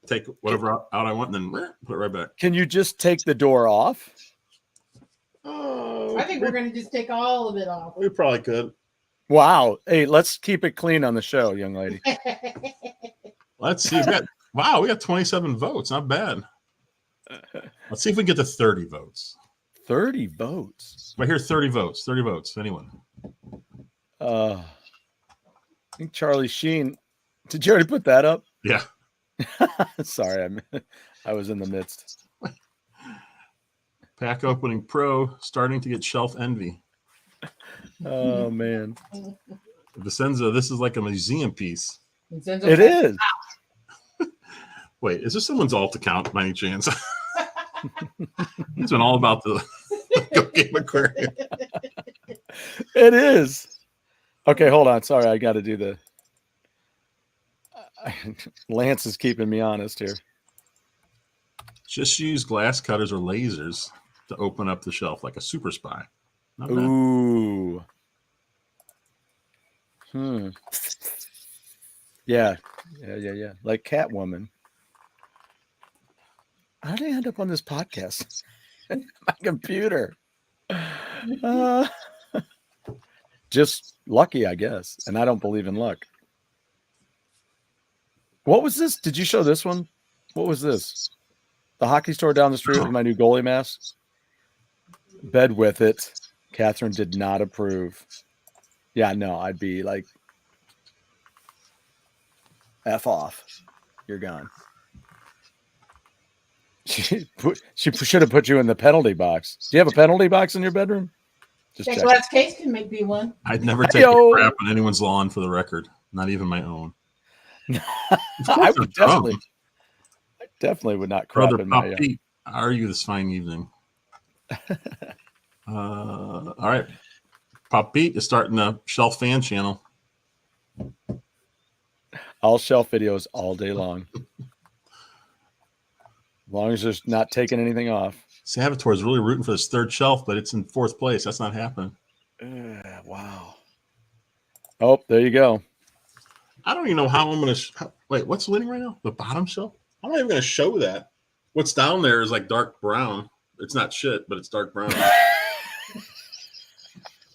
take whatever out I want and then put it right back. Can you just take the door off? I think we're going to just take all of it off. We probably could. Wow. Hey, let's keep it clean on the show, young lady. Let's see. We got 27 votes. Not bad. Let's see if we can get to 30 votes. 30 votes. Right here, 30 votes. 30 votes. Anyone? I think Charlie Sheen. Did you already put that up? Yeah. Sorry, I was in the midst. Pack opening pro starting to get shelf envy. Oh man. Vicenza, this is like a museum piece. Vincenzo It is. Wait, is this someone's alt account by any chance? It's been all about the Go Game Aquarium. It is. Okay, hold on. Sorry, I got to do the. Lance is keeping me honest here. Just use glass cutters or lasers to open up the shelf like a super spy. Not bad. Ooh. Yeah. Like Catwoman. How did I end up on this podcast? My computer. Just lucky, I guess. And I don't believe in luck. What was this? Did you show this one? What was this? The hockey store down the street with my new goalie mask? Bed with it. Catherine did not approve. Yeah, no, I'd be like, F off. You're gone. She should have put you in the penalty box. Do you have a penalty box in your bedroom? Just That check. glass case can be one. I'd never take a crap on anyone's lawn for the record, not even my own. I would definitely would not crap Brother in Pop my. Pete, how are you this fine evening? All right. Pop Pete is starting a shelf fan channel. All shelf videos all day long. As long as there's not taking anything off. Saboteur is really rooting for this third shelf, but it's in fourth place. That's not happening. Wow. Oh, there you go. I don't even know how I'm going to... Wait, what's winning right now? The bottom shelf? I'm not even going to show that. What's down there is like dark brown. It's not shit, but it's dark brown.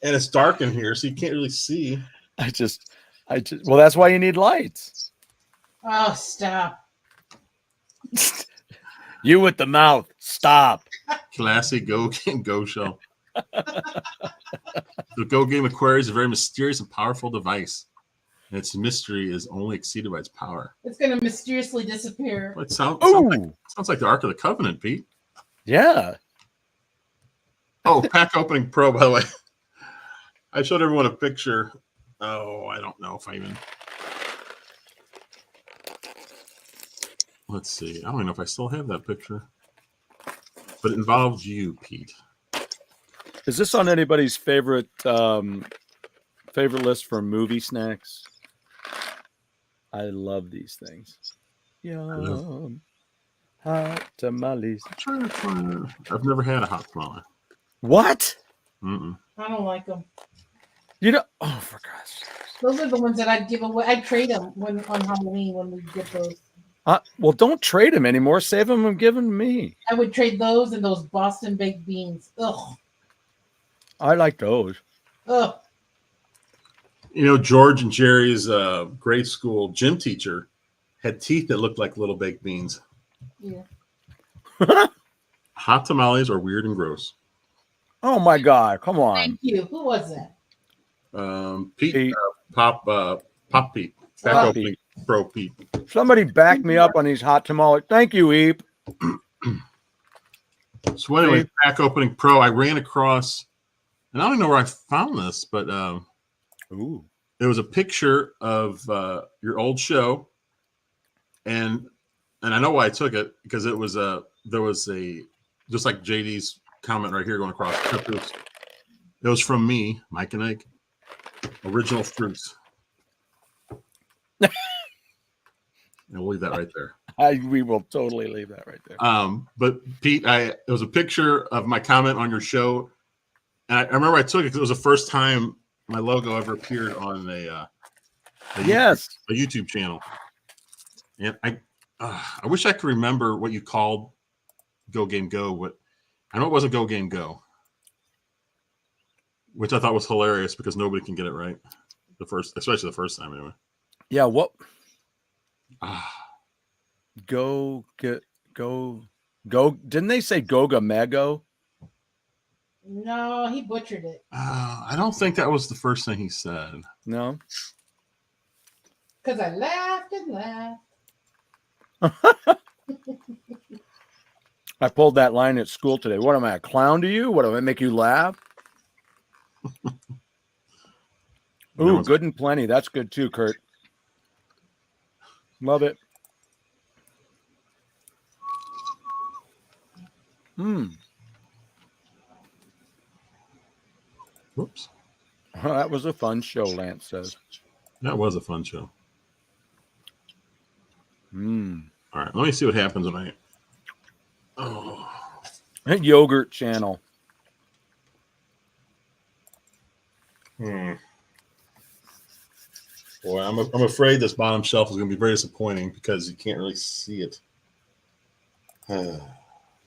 And it's dark in here, so you can't really see. Well, that's why you need lights. Oh, stop. You with the mouth. Stop. Classic Go show. The Go Game Aquarium is a very mysterious and powerful device. And its mystery is only exceeded by its power. It's going to mysteriously disappear. It sounds like the Ark of the Covenant, Pete. Yeah. Oh, pack opening pro, by the way. I showed everyone a picture. Oh, I don't know if I even... Let's see. I don't even know if I still have that picture. But it involves you, Pete. Is this on anybody's favorite list for movie snacks? I love these things. Yum. Hot tamales. I'm trying to find... I've never had a hot tamale. What? Mm-mm. I don't like them. You know, oh, for God's sake. Those are the ones that I'd give away. I'd trade them on Halloween when we get those. Well, don't trade them anymore. Save them and give them to me. I would trade those and those Boston baked beans. Ugh. I like those. Ugh. You know, George and Jerry's grade school gym teacher had teeth that looked like little baked beans. Yeah. Hot tamales are weird and gross. Oh my God! Come on. Thank you. Who was that? Pete. Pop Pete. Back Oh. opening pro Pete. Somebody back me up on these hot tamales. Thank you, Eep. So anyway, pack opening pro. I ran across, and I don't even know where I found this, but Ooh. it was a picture of your old show, and I know why I took it because it was there was a just like JD's comment right here going across. It was from me, Mike and Ike. Original fruits. And we'll leave that right there. We will totally leave that right there. But Pete, it was a picture of my comment on your show, and I remember I took it because it was the first time my logo ever appeared on a YouTube channel. And I wish I could remember what you called GoGameGo. I know it wasn't GoGameGo, which I thought was hilarious because nobody can get it right. Especially the first time, anyway. Yeah. What? Go. Didn't they say GoGaMego? No, he butchered it. I don't think that was the first thing he said. No. Because I laughed and laughed. I pulled that line at school today. What am I, a clown to you? What do I make you laugh? Ooh, good and plenty. That's good too, Kurt. Love it. Whoops. That was a fun show, Lance says. That was a fun show. All right, let me see what happens when I. Oh. Yogurt channel. Boy, I'm afraid this bottom shelf is going to be very disappointing because you can't really see it.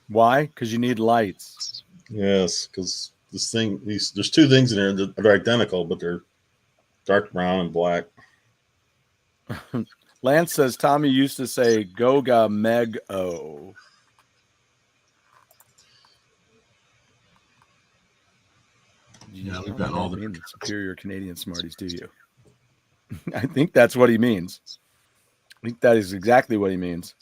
Why? Because you need lights. Yes, because there's two things in there that are identical, but they're dark brown and black. Lance says Tommy used to say GoGaMeGo. Yeah, we've gotten all the superior Canadian Smarties, do you? I think that's what he means. I think that is exactly what he means.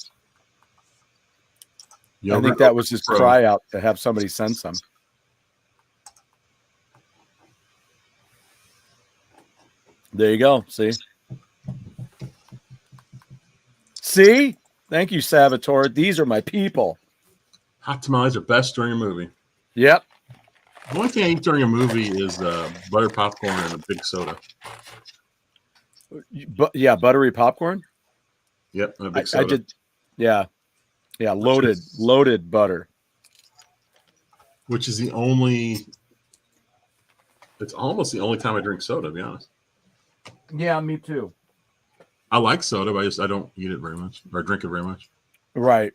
I think that was his cry out to have somebody send some. There you go. See? See? Thank you, Salvatore. These are my people. Hot tamales are best during a movie. Yep. The only thing I eat during a movie is butter popcorn and a big soda. But yeah, buttery popcorn. Yep, and a big soda. I did. Yeah, loaded butter. Which is the only. It's almost the only time I drink soda, to be honest. Yeah, me too. I like soda, but I don't eat it very much or drink it very much. Right.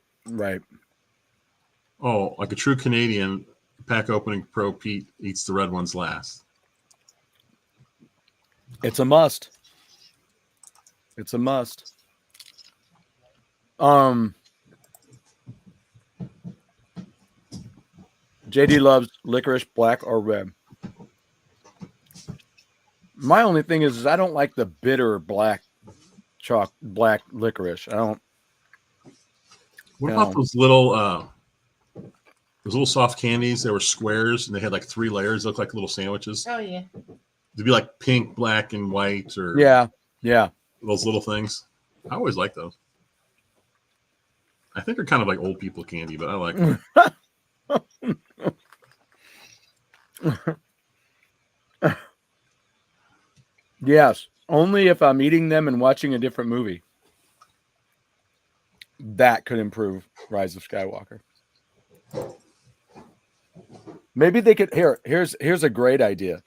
Oh, like a true Canadian, pack opening pro Pete eats the red ones last. It's a must. JD loves licorice, black or red. My only thing is I don't like the bitter black licorice. I don't. What about those little soft candies? They were squares and they had like 3 layers. They looked like little sandwiches. Oh yeah. They'd be like pink, black, and white, or yeah. Those little things. I always like those. I think they're kind of like old people candy, but I like them. Yes, only if I'm eating them and watching a different movie. That could improve Rise of Skywalker. Maybe they could. Here's a great idea.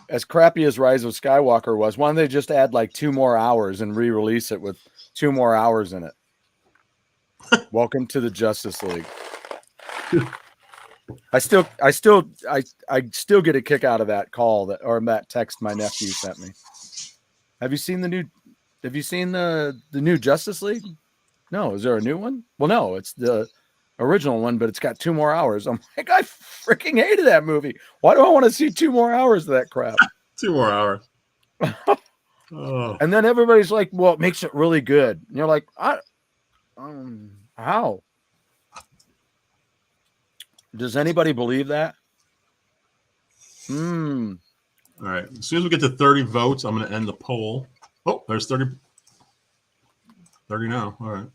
As crappy as Rise of Skywalker was, why don't they just add like 2 more hours and re-release it with 2 more hours in it? Welcome to the Justice League. I still get a kick out of that call that text my nephew sent me. Have you seen the new Justice League? No, is there a new one? Well, no, it's the original one, but it's got 2 more hours. I'm like, I freaking hated that movie. Why do I want to see 2 more hours of that crap? 2 more hours. Oh. And then everybody's like, well, it makes it really good. And you're like, how? Does anybody believe that? All right. As soon as we get to 30 votes, I'm going to end the poll. Oh, there's 30. 30 now. All right.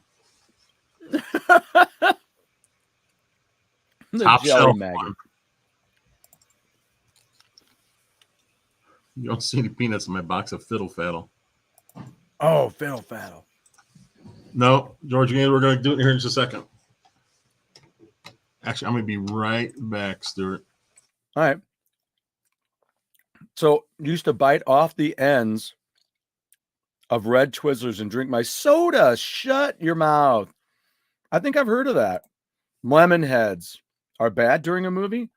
Top shelf. You don't see any peanuts in my box of Fiddle Faddle. Oh, Fiddle Faddle. No, George, we're going to do it here in just a second. Actually, I'm going to be right back, Stuart. All right. So, used to bite off the ends of red Twizzlers and drink my soda. Shut your mouth. I think I've heard of that. Lemon heads are bad during a movie.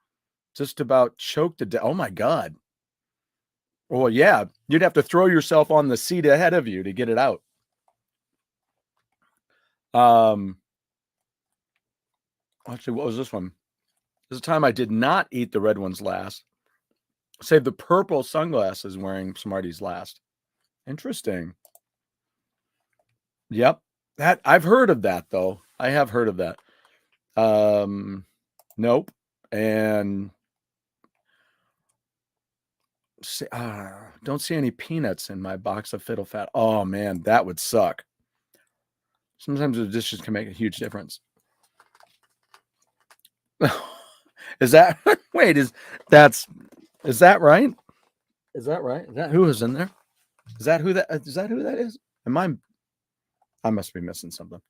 Just about choked to death. Oh my God. Well, yeah, you'd have to throw yourself on the seat ahead of you to get it out. Actually, what was this one? This is the time I did not eat the red ones last. Save the purple sunglasses wearing Smarties last. Interesting. Yep. That I've heard of that though. I have heard of that. Nope. And don't see any peanuts in my box of fiddle fat. Oh man, that would suck. Sometimes the dishes can make a huge difference. Is that wait, is that right? Is that right? Is that who is in there? Is that who that is? I must be missing something.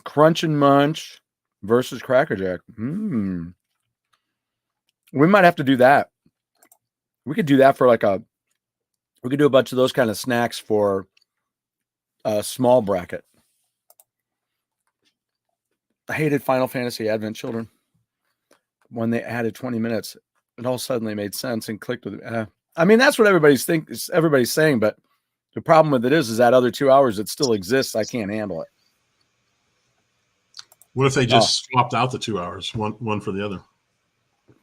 Crunch and Munch versus Cracker Jack. We might have to do that. We could do that for we could do a bunch of those kind of snacks for a small bracket. I hated Final Fantasy Advent Children. When they added 20 minutes, it all suddenly made sense and clicked with it. I mean, that's what everybody's saying, but the problem with it is that other 2 hours that still exists, I can't handle it. What if they just swapped out the 2 hours, one for the other?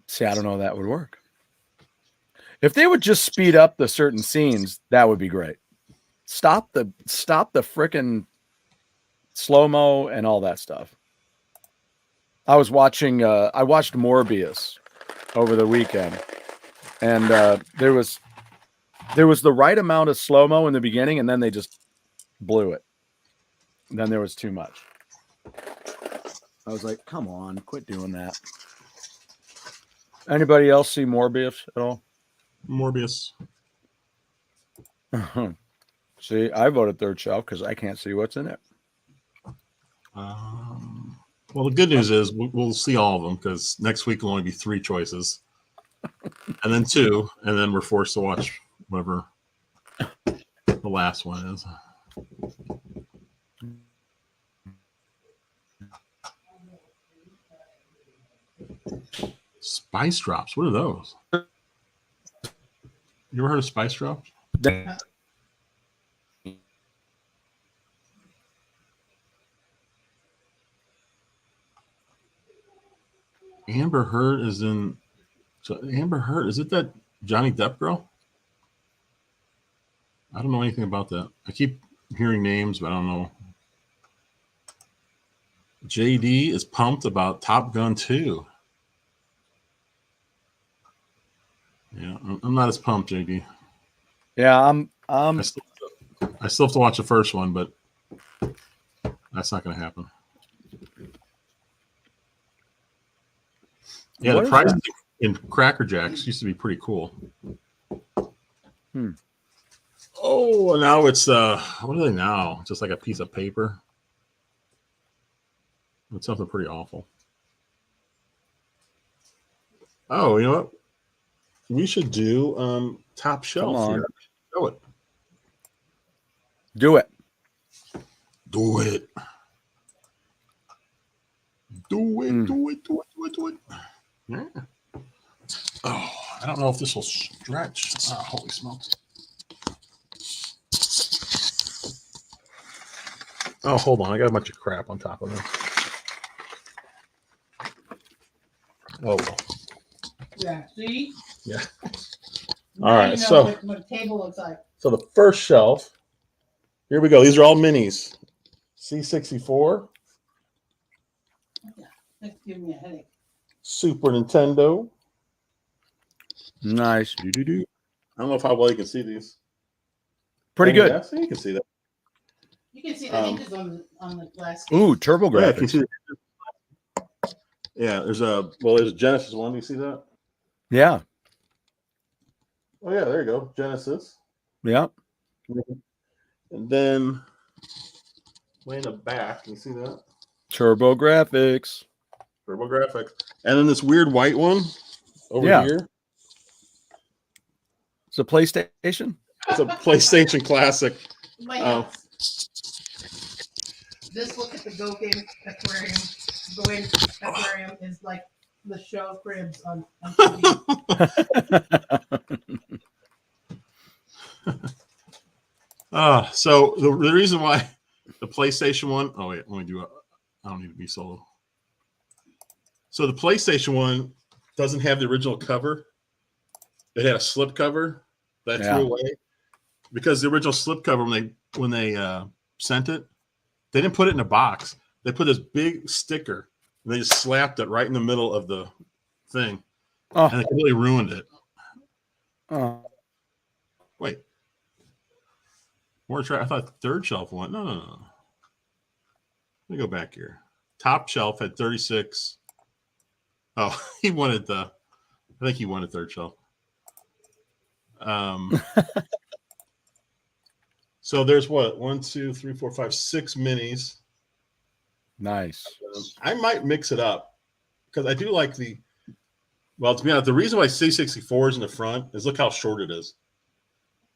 See, I don't know how that would work. If they would just speed up the certain scenes, that would be great. Stop the frickin' slow-mo and all that stuff. I watched Morbius over the weekend, and there was the right amount of slow-mo in the beginning, and then they just blew it. And then there was too much. I was like, come on, quit doing that. Anybody else see Morbius at all? Morbius. See, I voted third shelf because I can't see what's in it. Well, the good news is we'll see all of them because next week will only be 3 choices, and then 2, and then we're forced to watch whatever the last one is. Spice drops. What are those? You ever heard of spice drops? Amber Heard is in. So Amber Heard, is it that Johnny Depp girl? I don't know anything about that. I keep hearing names, but I don't know. JD is pumped about Top Gun 2. Yeah, I'm not as pumped, JD. Yeah, I still have to watch the first one, but that's not going to happen. Yeah, the price in Cracker Jacks used to be pretty cool. Oh, and now it's what are they now? Just like a piece of paper. It's something pretty awful. Oh, you know what? We should do top shelf here. Show it. Do it. Do it. Do it. Do it. Do it. Do it. Do it. Yeah. Oh, I don't know if this will stretch. Oh, holy smokes. Oh, hold on. I got a bunch of crap on top of it. Oh, well. Yeah, see? Yeah. Now All right. you know So what a table looks like. So the first shelf. Here we go. These are all minis. C64. That's giving me a headache. Super Nintendo. Nice. I don't know how well you can see these. Pretty good. Yeah, so you can see that. You can see the hinges on the glass. Ooh, turbo Yeah, can you graphics. see that? Yeah, there's a Genesis one. Do you see that? Yeah. Oh yeah, there you go. Genesis. Yeah. And then way in the back, can you see that? Turbo graphics. Turbo graphics. And then this weird white one over here. It's a PlayStation. It's a PlayStation Classic. Just look at the Go Game Aquarium. Go Game Aquarium is like the show of cribs on TV. So the reason why the PlayStation one, oh wait, let me do it. I don't need to be solo. So the PlayStation one doesn't have the original cover. It had a slip cover that I threw away because the original slip cover when they sent it, they didn't put it in a box. They put this big sticker and they just slapped it right in the middle of the thing, and it completely ruined it. Oh, Wait. More try. I thought the third shelf went. No. Let me go back here. Top shelf had 36. Oh, he wanted the. I think he wanted third shelf. So there's what? 1, 2, 3, 4, 5, 6 minis. nice. I might mix it up because I do like the. Well, to be honest, the reason why C64 is in the front is look how short it is.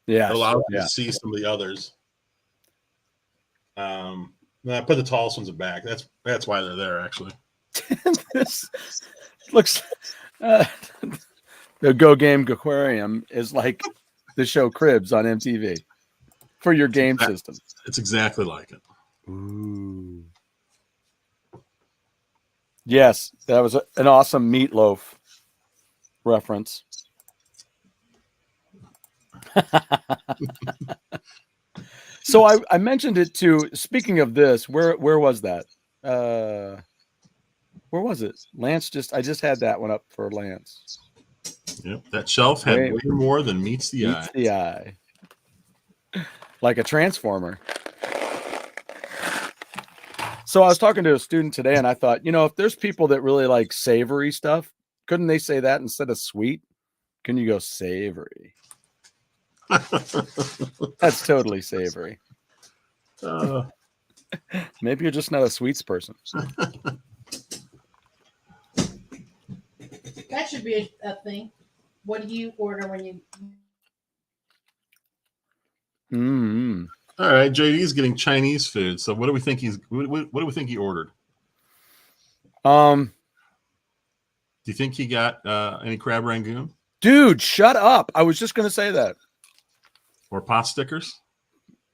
Yeah. It allows you to see some of the others. And I put the tallest ones in back. That's why they're there, actually. This looks. The GoGameGo Aquarium is like the show Cribs on MTV for your game system. It's exactly like it. Ooh. Yes, that was an awesome Meatloaf reference. So I mentioned it too. Speaking of this, where was that? Where was it? Lance I just had that one up for Lance. Yep, that shelf had way more than meets the eye. Meets the eye. Like a transformer. So I was talking to a student today and I thought, if there's people that really like savory stuff, couldn't they say that instead of sweet? Can you go savory? That's totally savory. Maybe you're just not a sweets person. That should be a thing. What do you order when you? Mm-hmm. All right, JD's getting Chinese food. So what do we think what do we think he ordered? Do you think he got any crab rangoon? Dude, shut up. I was just going to say that. Or pot stickers?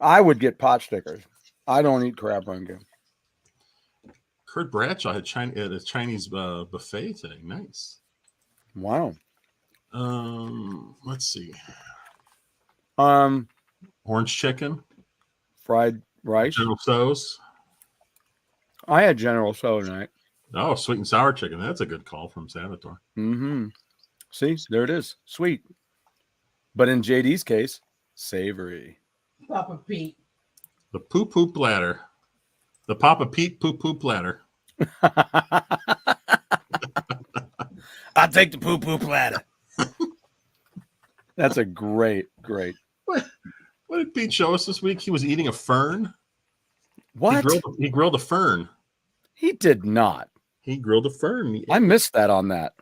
I would get pot stickers. I don't eat crab rangoon. Kurt Bradshaw had a Chinese buffet today. Nice. Wow. Let's see. Orange chicken. Fried rice. General Tso's. I had General Tso tonight. Oh, sweet and sour chicken. That's a good call from Salvatore. Mm-hmm. See, there it is. Sweet. But in JD's case, savory. Papa Pete. The poo-poo platter. The Papa Pete poo-poo platter. I'll take the poo-poo platter. That's a great. What did Pete show us this week? He was eating a fern. What? He grilled a fern. He did not. He grilled a fern. I missed that on that.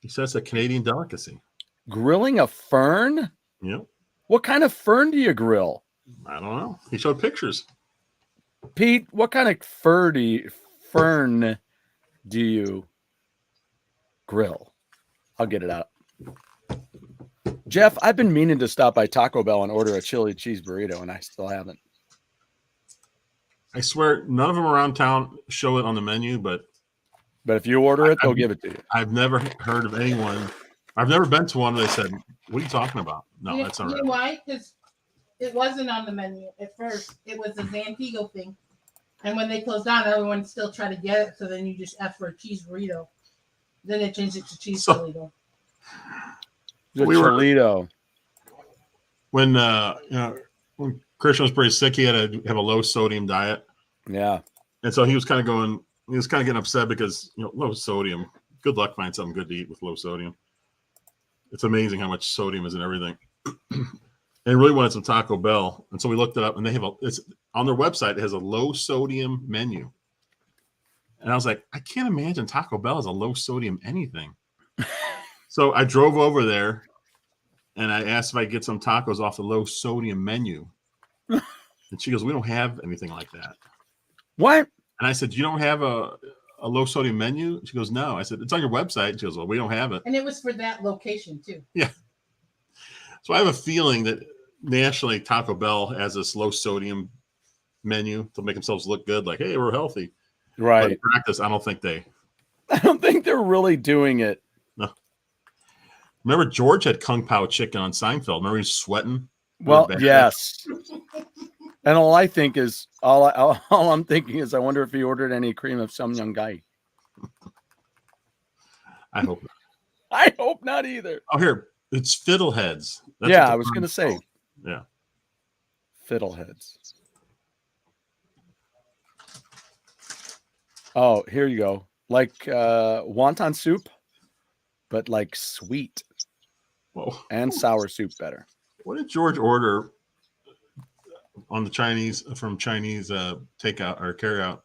He says a Canadian delicacy. Grilling a fern? Yep. What kind of fern do you grill? I don't know. He showed pictures. Pete, what kind of fern do you grill? I'll get it out. Jeff, I've been meaning to stop by Taco Bell and order a chili cheese burrito, and I still haven't. I swear, none of them around town show it on the menu, but if you order it, they'll give it to you. I've never heard of anyone. I've never been to one where they said, "What are you talking about?" No, that's all right. You know why? Because it wasn't on the menu at first. It was a Zantigo thing, and when they closed down, everyone still tried to get it. So then you just ask for a cheese burrito. Then they changed it to cheese burrito. Cholito. When when Christian was pretty sick, he had to have a low sodium diet. Yeah. And so he was kind of getting upset because, low sodium. Good luck finding something good to eat with low sodium. It's amazing how much sodium is in everything. And really wanted some Taco Bell. And so we looked it up and they have it's on their website. It has a low sodium menu. And I was like, I can't imagine Taco Bell has a low sodium anything. So I drove over there and I asked if I could get some tacos off the low sodium menu. And she goes, we don't have anything like that. What? And I said, you don't have a low sodium menu? She goes, no. I said, it's on your website. She goes, well, we don't have it. And it was for that location too. Yeah. So I have a feeling that nationally Taco Bell has this low sodium menu to make themselves look good. Like, hey, we're healthy. Right. But in practice, I don't think they're really doing it. No. Remember George had Kung Pao chicken on Seinfeld. Remember he was sweating? Well, yes. And all I'm thinking is, I wonder if he ordered any cream of some young guy. I hope not. I hope not either. Oh, here. It's Fiddleheads. That's Yeah, what the I was going to firm's say called. Yeah. Fiddleheads. Oh, here you go. Like wonton soup, but like sweet Whoa. and sour soup better. What did George order on the Chinese takeout or carryout?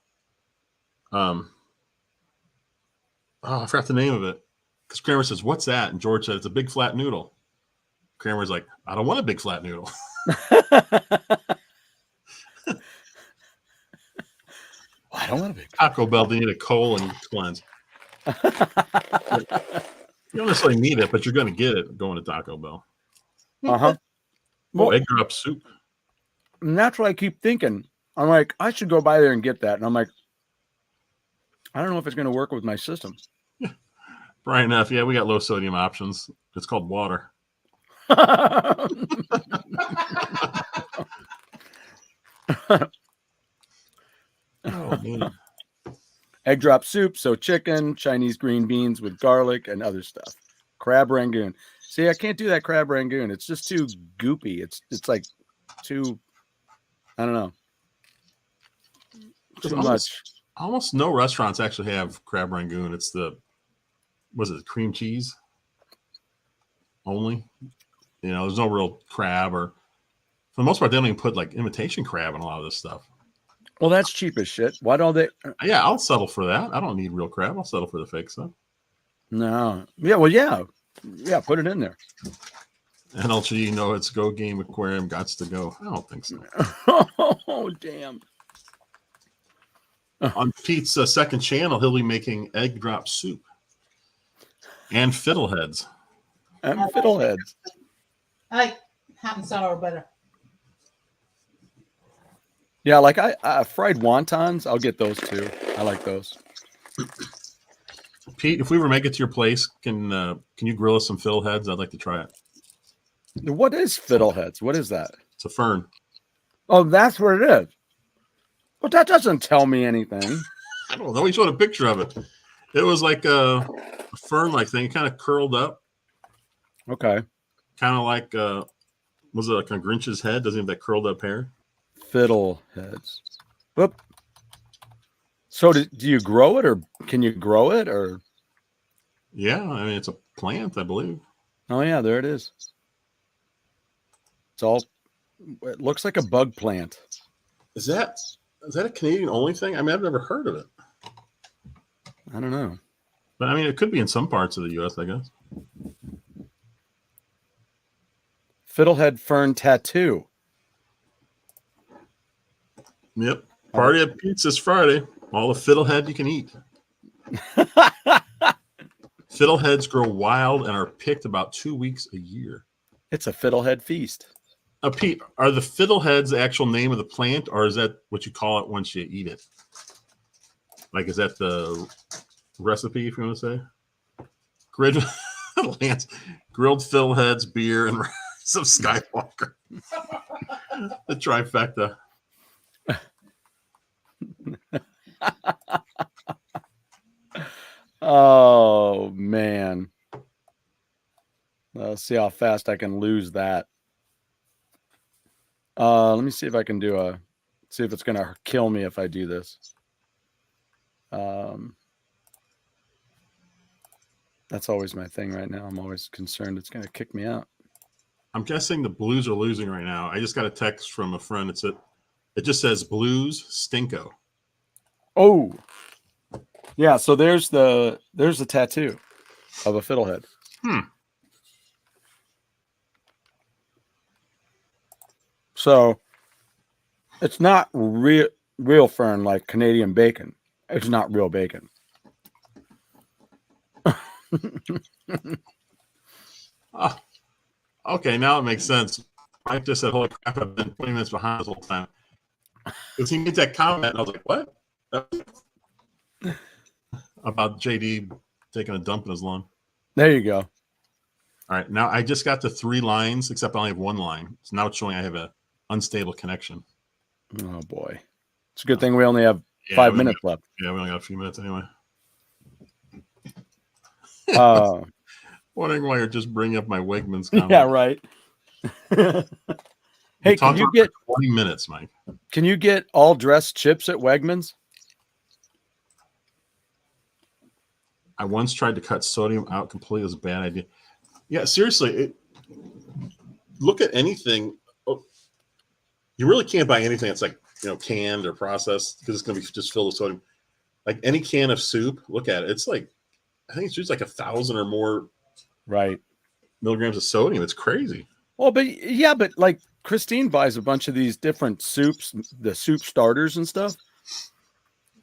I forgot the name of it. Because Kramer says, "What's that?" And George said, "It's a big flat noodle." Kramer's like, "I don't want a big flat noodle." I don't want a big Taco Bell, they need a colon cleanse. You don't necessarily need it, but you're going to get it going to Taco Bell. Uh-huh. Well, egg drop soup. And that's what I keep thinking. I'm like, I should go by there and get that. And I'm like, I don't know if it's going to work with my system. Brian F., yeah, we got low sodium options. It's called water. Oh, man. Egg drop soup, so chicken, Chinese green beans with garlic, and other stuff. Crab rangoon. See, I can't do that crab rangoon. It's just too goopy. It's like too, I don't know. Too much. Almost no restaurants actually have crab rangoon. It's cream cheese only? You know, there's no real crab, or for the most part, they don't even put like imitation crab in a lot of this stuff. Well, that's cheap as shit. Why don't they? Yeah, I'll settle for that. I don't need real crab. I'll settle for the fake stuff. No. Yeah, well, yeah. Yeah, put it in there. NLG, you know, it's Go Game Aquarium gots to go. I don't think so. Oh, damn. On Pete's second channel, he'll be making egg drop soup and fiddleheads. And fiddleheads. I like hot and sour better. Yeah, like I fried wontons. I'll get those too. I like those. Pete, if we ever make it to your place, can you grill us some fiddleheads? I'd like to try it. What is fiddleheads? What is that? It's a fern. Oh, that's what it is. But that doesn't tell me anything. I don't know. He showed a picture of it. It was like a fern-like thing, kind of curled up. Okay. Kind of like, was it like a Grinch's head? Doesn't have that curled up hair? Fiddleheads. Whoop. So do you grow it, or can you grow it, or? Yeah, I mean, it's a plant, I believe. Oh yeah, there it is. It looks like a bug plant. Is that a Canadian only thing? I mean, I've never heard of it. I don't know. But I mean, it could be in some parts of the U.S., I guess. Fiddlehead fern tattoo. Yep. Party at Pete's this Friday. All the fiddlehead you can eat. Fiddleheads grow wild and are picked about 2 weeks a year. It's a fiddlehead feast. Pete, are the fiddleheads the actual name of the plant, or is that what you call it once you eat it? Like, is that the recipe, if you want to say? Grilled fiddleheads, beer, and Rise of Skywalker. The trifecta. Oh man. Let's see how fast I can lose that. Let me see if I can see if it's gonna kill me if I do this. That's always my thing right now. I'm always concerned it's gonna kick me out. I'm guessing the Blues are losing right now. I just got a text from a friend. It just says Blues Stinko. Oh, yeah. So there's the tattoo of a fiddlehead. So it's not real fern like Canadian bacon. It's not real bacon. Okay, now it makes sense. Mike just said, "Holy crap! I've been 20 minutes behind this whole time." Because he made that comment, and I was like, "What?" About JD taking a dump in his lawn. There you go. All right, now I just got to 3 lines, except I only have 1 line. So now it's showing I have an unstable connection. Oh boy, it's a good thing we only have 5 minutes left. Yeah, we only got a few minutes anyway. Wondering why you're just bringing up my Wegmans comment. Yeah, right. Hey, can you get 20 minutes, Mike? Can you get all dressed chips at Wegmans? I once tried to cut sodium out completely. It was a bad idea. Yeah, seriously. Look at anything. Oh, you really can't buy anything that's like, canned or processed because it's going to be just filled with sodium. Like any can of soup, look at it. It's like, I think it's just like 1,000 or more milligrams of sodium. It's crazy. Well, but like Christine buys a bunch of these different soups, the soup starters and stuff.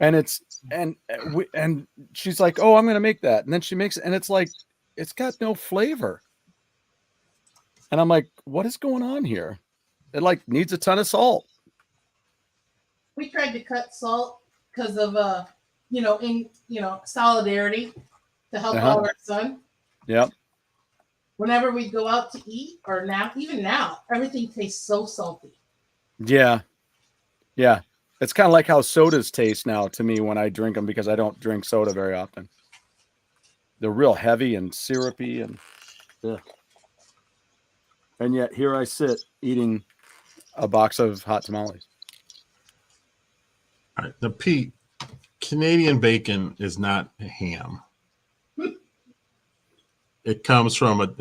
And and she's like, "Oh, I'm going to make that." And then she makes it, and it's like, it's got no flavor. And I'm like, "What is going on here?" It like needs a ton of salt. We tried to cut salt because of solidarity to help out our son. Yep. Whenever we go out to eat, or even now, everything tastes so salty. Yeah. Yeah. It's kind of like how sodas taste now to me when I drink them, because I don't drink soda very often. They're real heavy and syrupy and yet here I sit eating a box of hot tamales. All right. The Pete, Canadian bacon is not a ham. It comes from what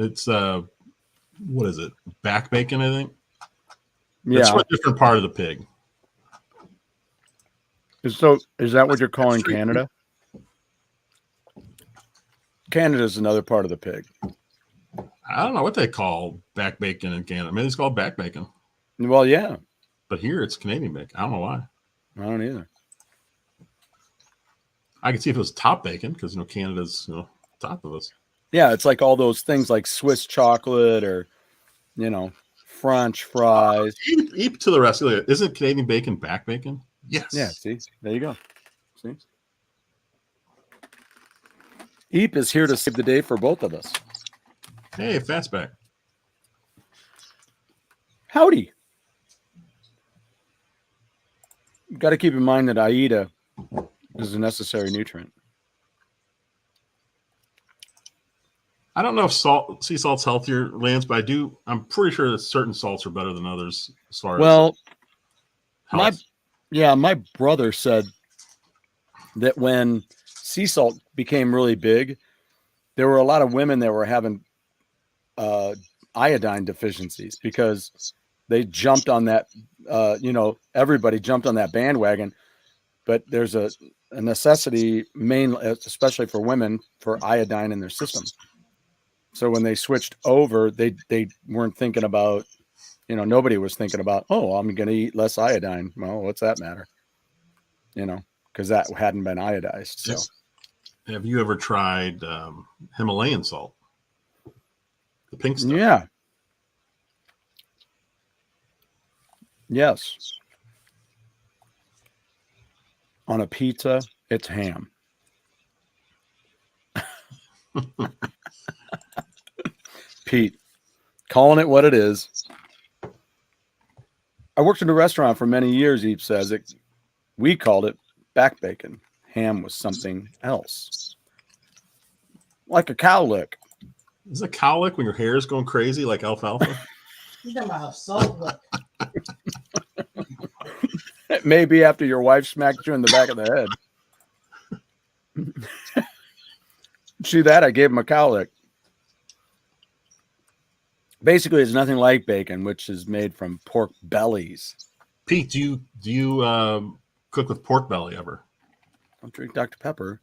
is it? Back bacon, I think. Yeah. It's from a different part of the pig. So is that what you're calling Canada? Canada is another part of the pig. I don't know what they call back bacon in Canada. Maybe it's called back bacon. Well, yeah. But here it's Canadian bacon. I don't know why. I don't either. I could see if it was top bacon because Canada's top of us. Yeah, it's like all those things like Swiss chocolate or French fries. Eat to the rest. Isn't Canadian bacon back bacon? Yes. Yeah, see? There you go. See? Eep is here to save the day for both of us. Hey, Fastback. Howdy. You've got to keep in mind that AIDA is a necessary nutrient. I don't know if sea salt's healthier, Lance, but I'm pretty sure that certain salts are better than others as far as health. My brother said that when sea salt became really big, there were a lot of women that were having iodine deficiencies because they jumped on that, everybody jumped on that bandwagon, but there's a necessity, especially for women, for iodine in their system. So when they switched over, they weren't thinking about, nobody was thinking about, oh, I'm going to eat less iodine. Well, what's that matter? Because that hadn't been iodized. So, have you ever tried Himalayan salt? The pink stuff. Yeah. Yes. On a pizza, it's ham. Pete, calling it what it is. I worked in a restaurant for many years, Eep says. We called it back bacon. Ham was something else. Like a cow lick. Is a cow lick when your hair is going crazy like alfalfa? You're talking about salt lick. It may be after your wife smacked you in the back of the head. See that? I gave him a cow lick. Basically, it's nothing like bacon, which is made from pork bellies. Pete, do you cook with pork belly ever? Don't drink Dr. Pepper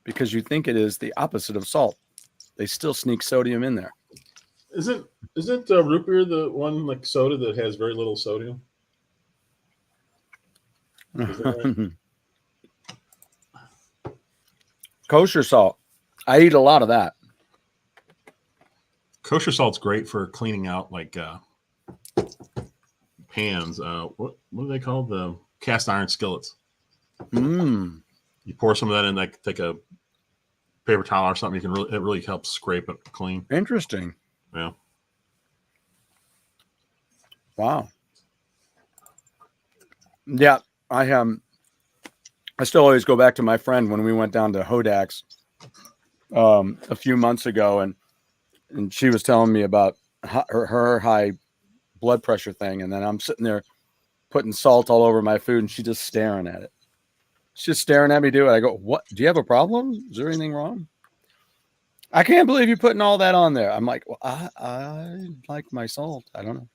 because you think it is the opposite of salt. They still sneak sodium in there. Isn't root beer the one like soda that has very little sodium? Is that right? Kosher salt. I eat a lot of that. Kosher salt's great for cleaning out like pans. What are they called? The cast iron skillets. Mm. You pour some of that in, like take a paper towel or something. It really helps scrape it clean. Interesting. Yeah. Wow. Yeah, I still always go back to my friend when we went down to Hodak's a few months ago, and and she was telling me about her high blood pressure thing, and then I'm sitting there putting salt all over my food, and she's just staring at it. She's just staring at me do it. I go, "What? Do you have a problem? Is there anything wrong?" I can't believe you're putting all that on there. I'm like, well, I like my salt. I don't know.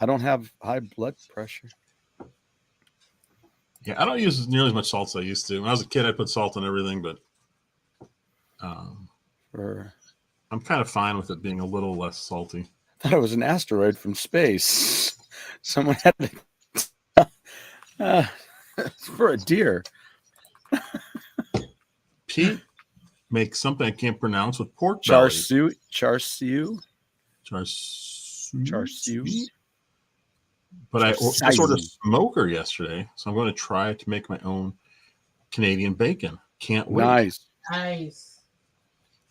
I don't have high blood pressure. Yeah, I don't use nearly as much salt as I used to. When I was a kid, I put salt on everything, but I'm kind of fine with it being a little less salty. I thought it was an asteroid from space. Someone had for a deer. Pete makes something I can't pronounce with pork belly. Char siu. But I just ordered a smoker yesterday, so I'm going to try to make my own Canadian bacon. Can't wait. Nice.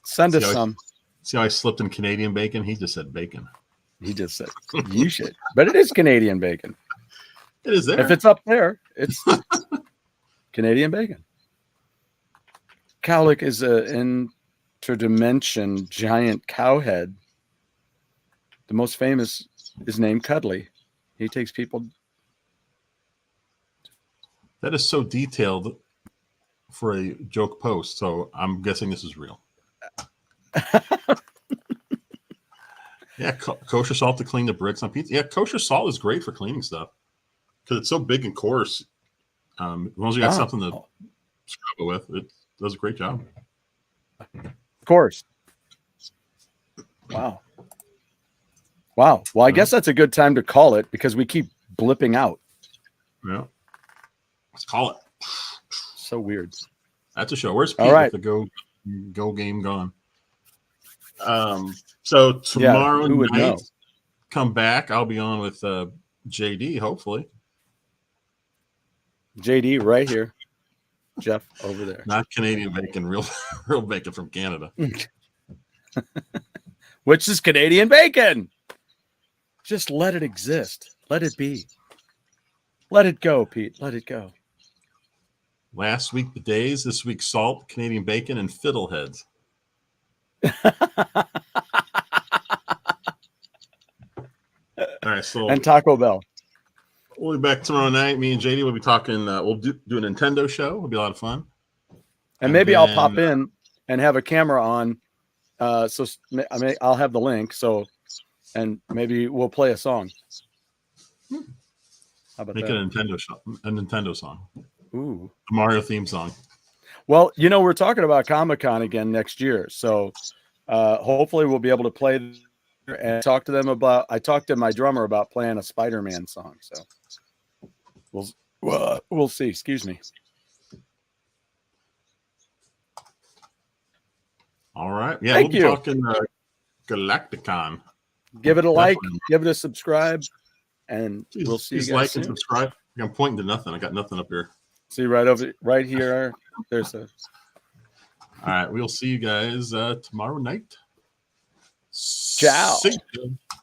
Send us some. See how I slipped in Canadian bacon? He just said bacon. He just said you should, but it is Canadian bacon. It is there. If it's up there, it's Canadian bacon. Cowlick is an interdimension giant cowhead. The most famous is named Cuddly. He takes people. That is so detailed for a joke post, so I'm guessing this is real. Yeah, kosher salt to clean the bricks on pizza. Yeah, kosher salt is great for cleaning stuff because it's so big and coarse. As long as you got something to scrub it with, it does a great job. Of course. Wow. Well, I guess that's a good time to call it because we keep blipping out. Yeah. Let's call it. So weird. That's a show. Where's Pete with the Go game gone? So tomorrow night, come back. I'll be on with JD, hopefully. JD right here. Jeff over there. Not Canadian bacon, real bacon from Canada. Which is Canadian bacon. Just let it exist. Let it be. Let it go, Pete. Let it go. Last week, the days. This week, salt, Canadian bacon, and fiddleheads. All right, so and Taco Bell. We'll be back tomorrow night. Me and JD will be talking. We'll do a Nintendo show. It'll be a lot of fun. And maybe I'll pop in and have a camera on. So I'll have the link. So, and maybe we'll play a song. How about Make that? a Nintendo song. Ooh, a Mario theme song. Well, we're talking about Comic-Con again next year, so hopefully we'll be able to play and talk to them about. I talked to my drummer about playing a Spider-Man song, so we'll see. Excuse me. All right, yeah, Thank you. We'll be talking Galacticon. Give it a like, give it a subscribe, and we'll see you guys like soon. and subscribe. I'm pointing to nothing. I got nothing up here. See right here. There's a. All right, we'll see you guys tomorrow night. Ciao. See you.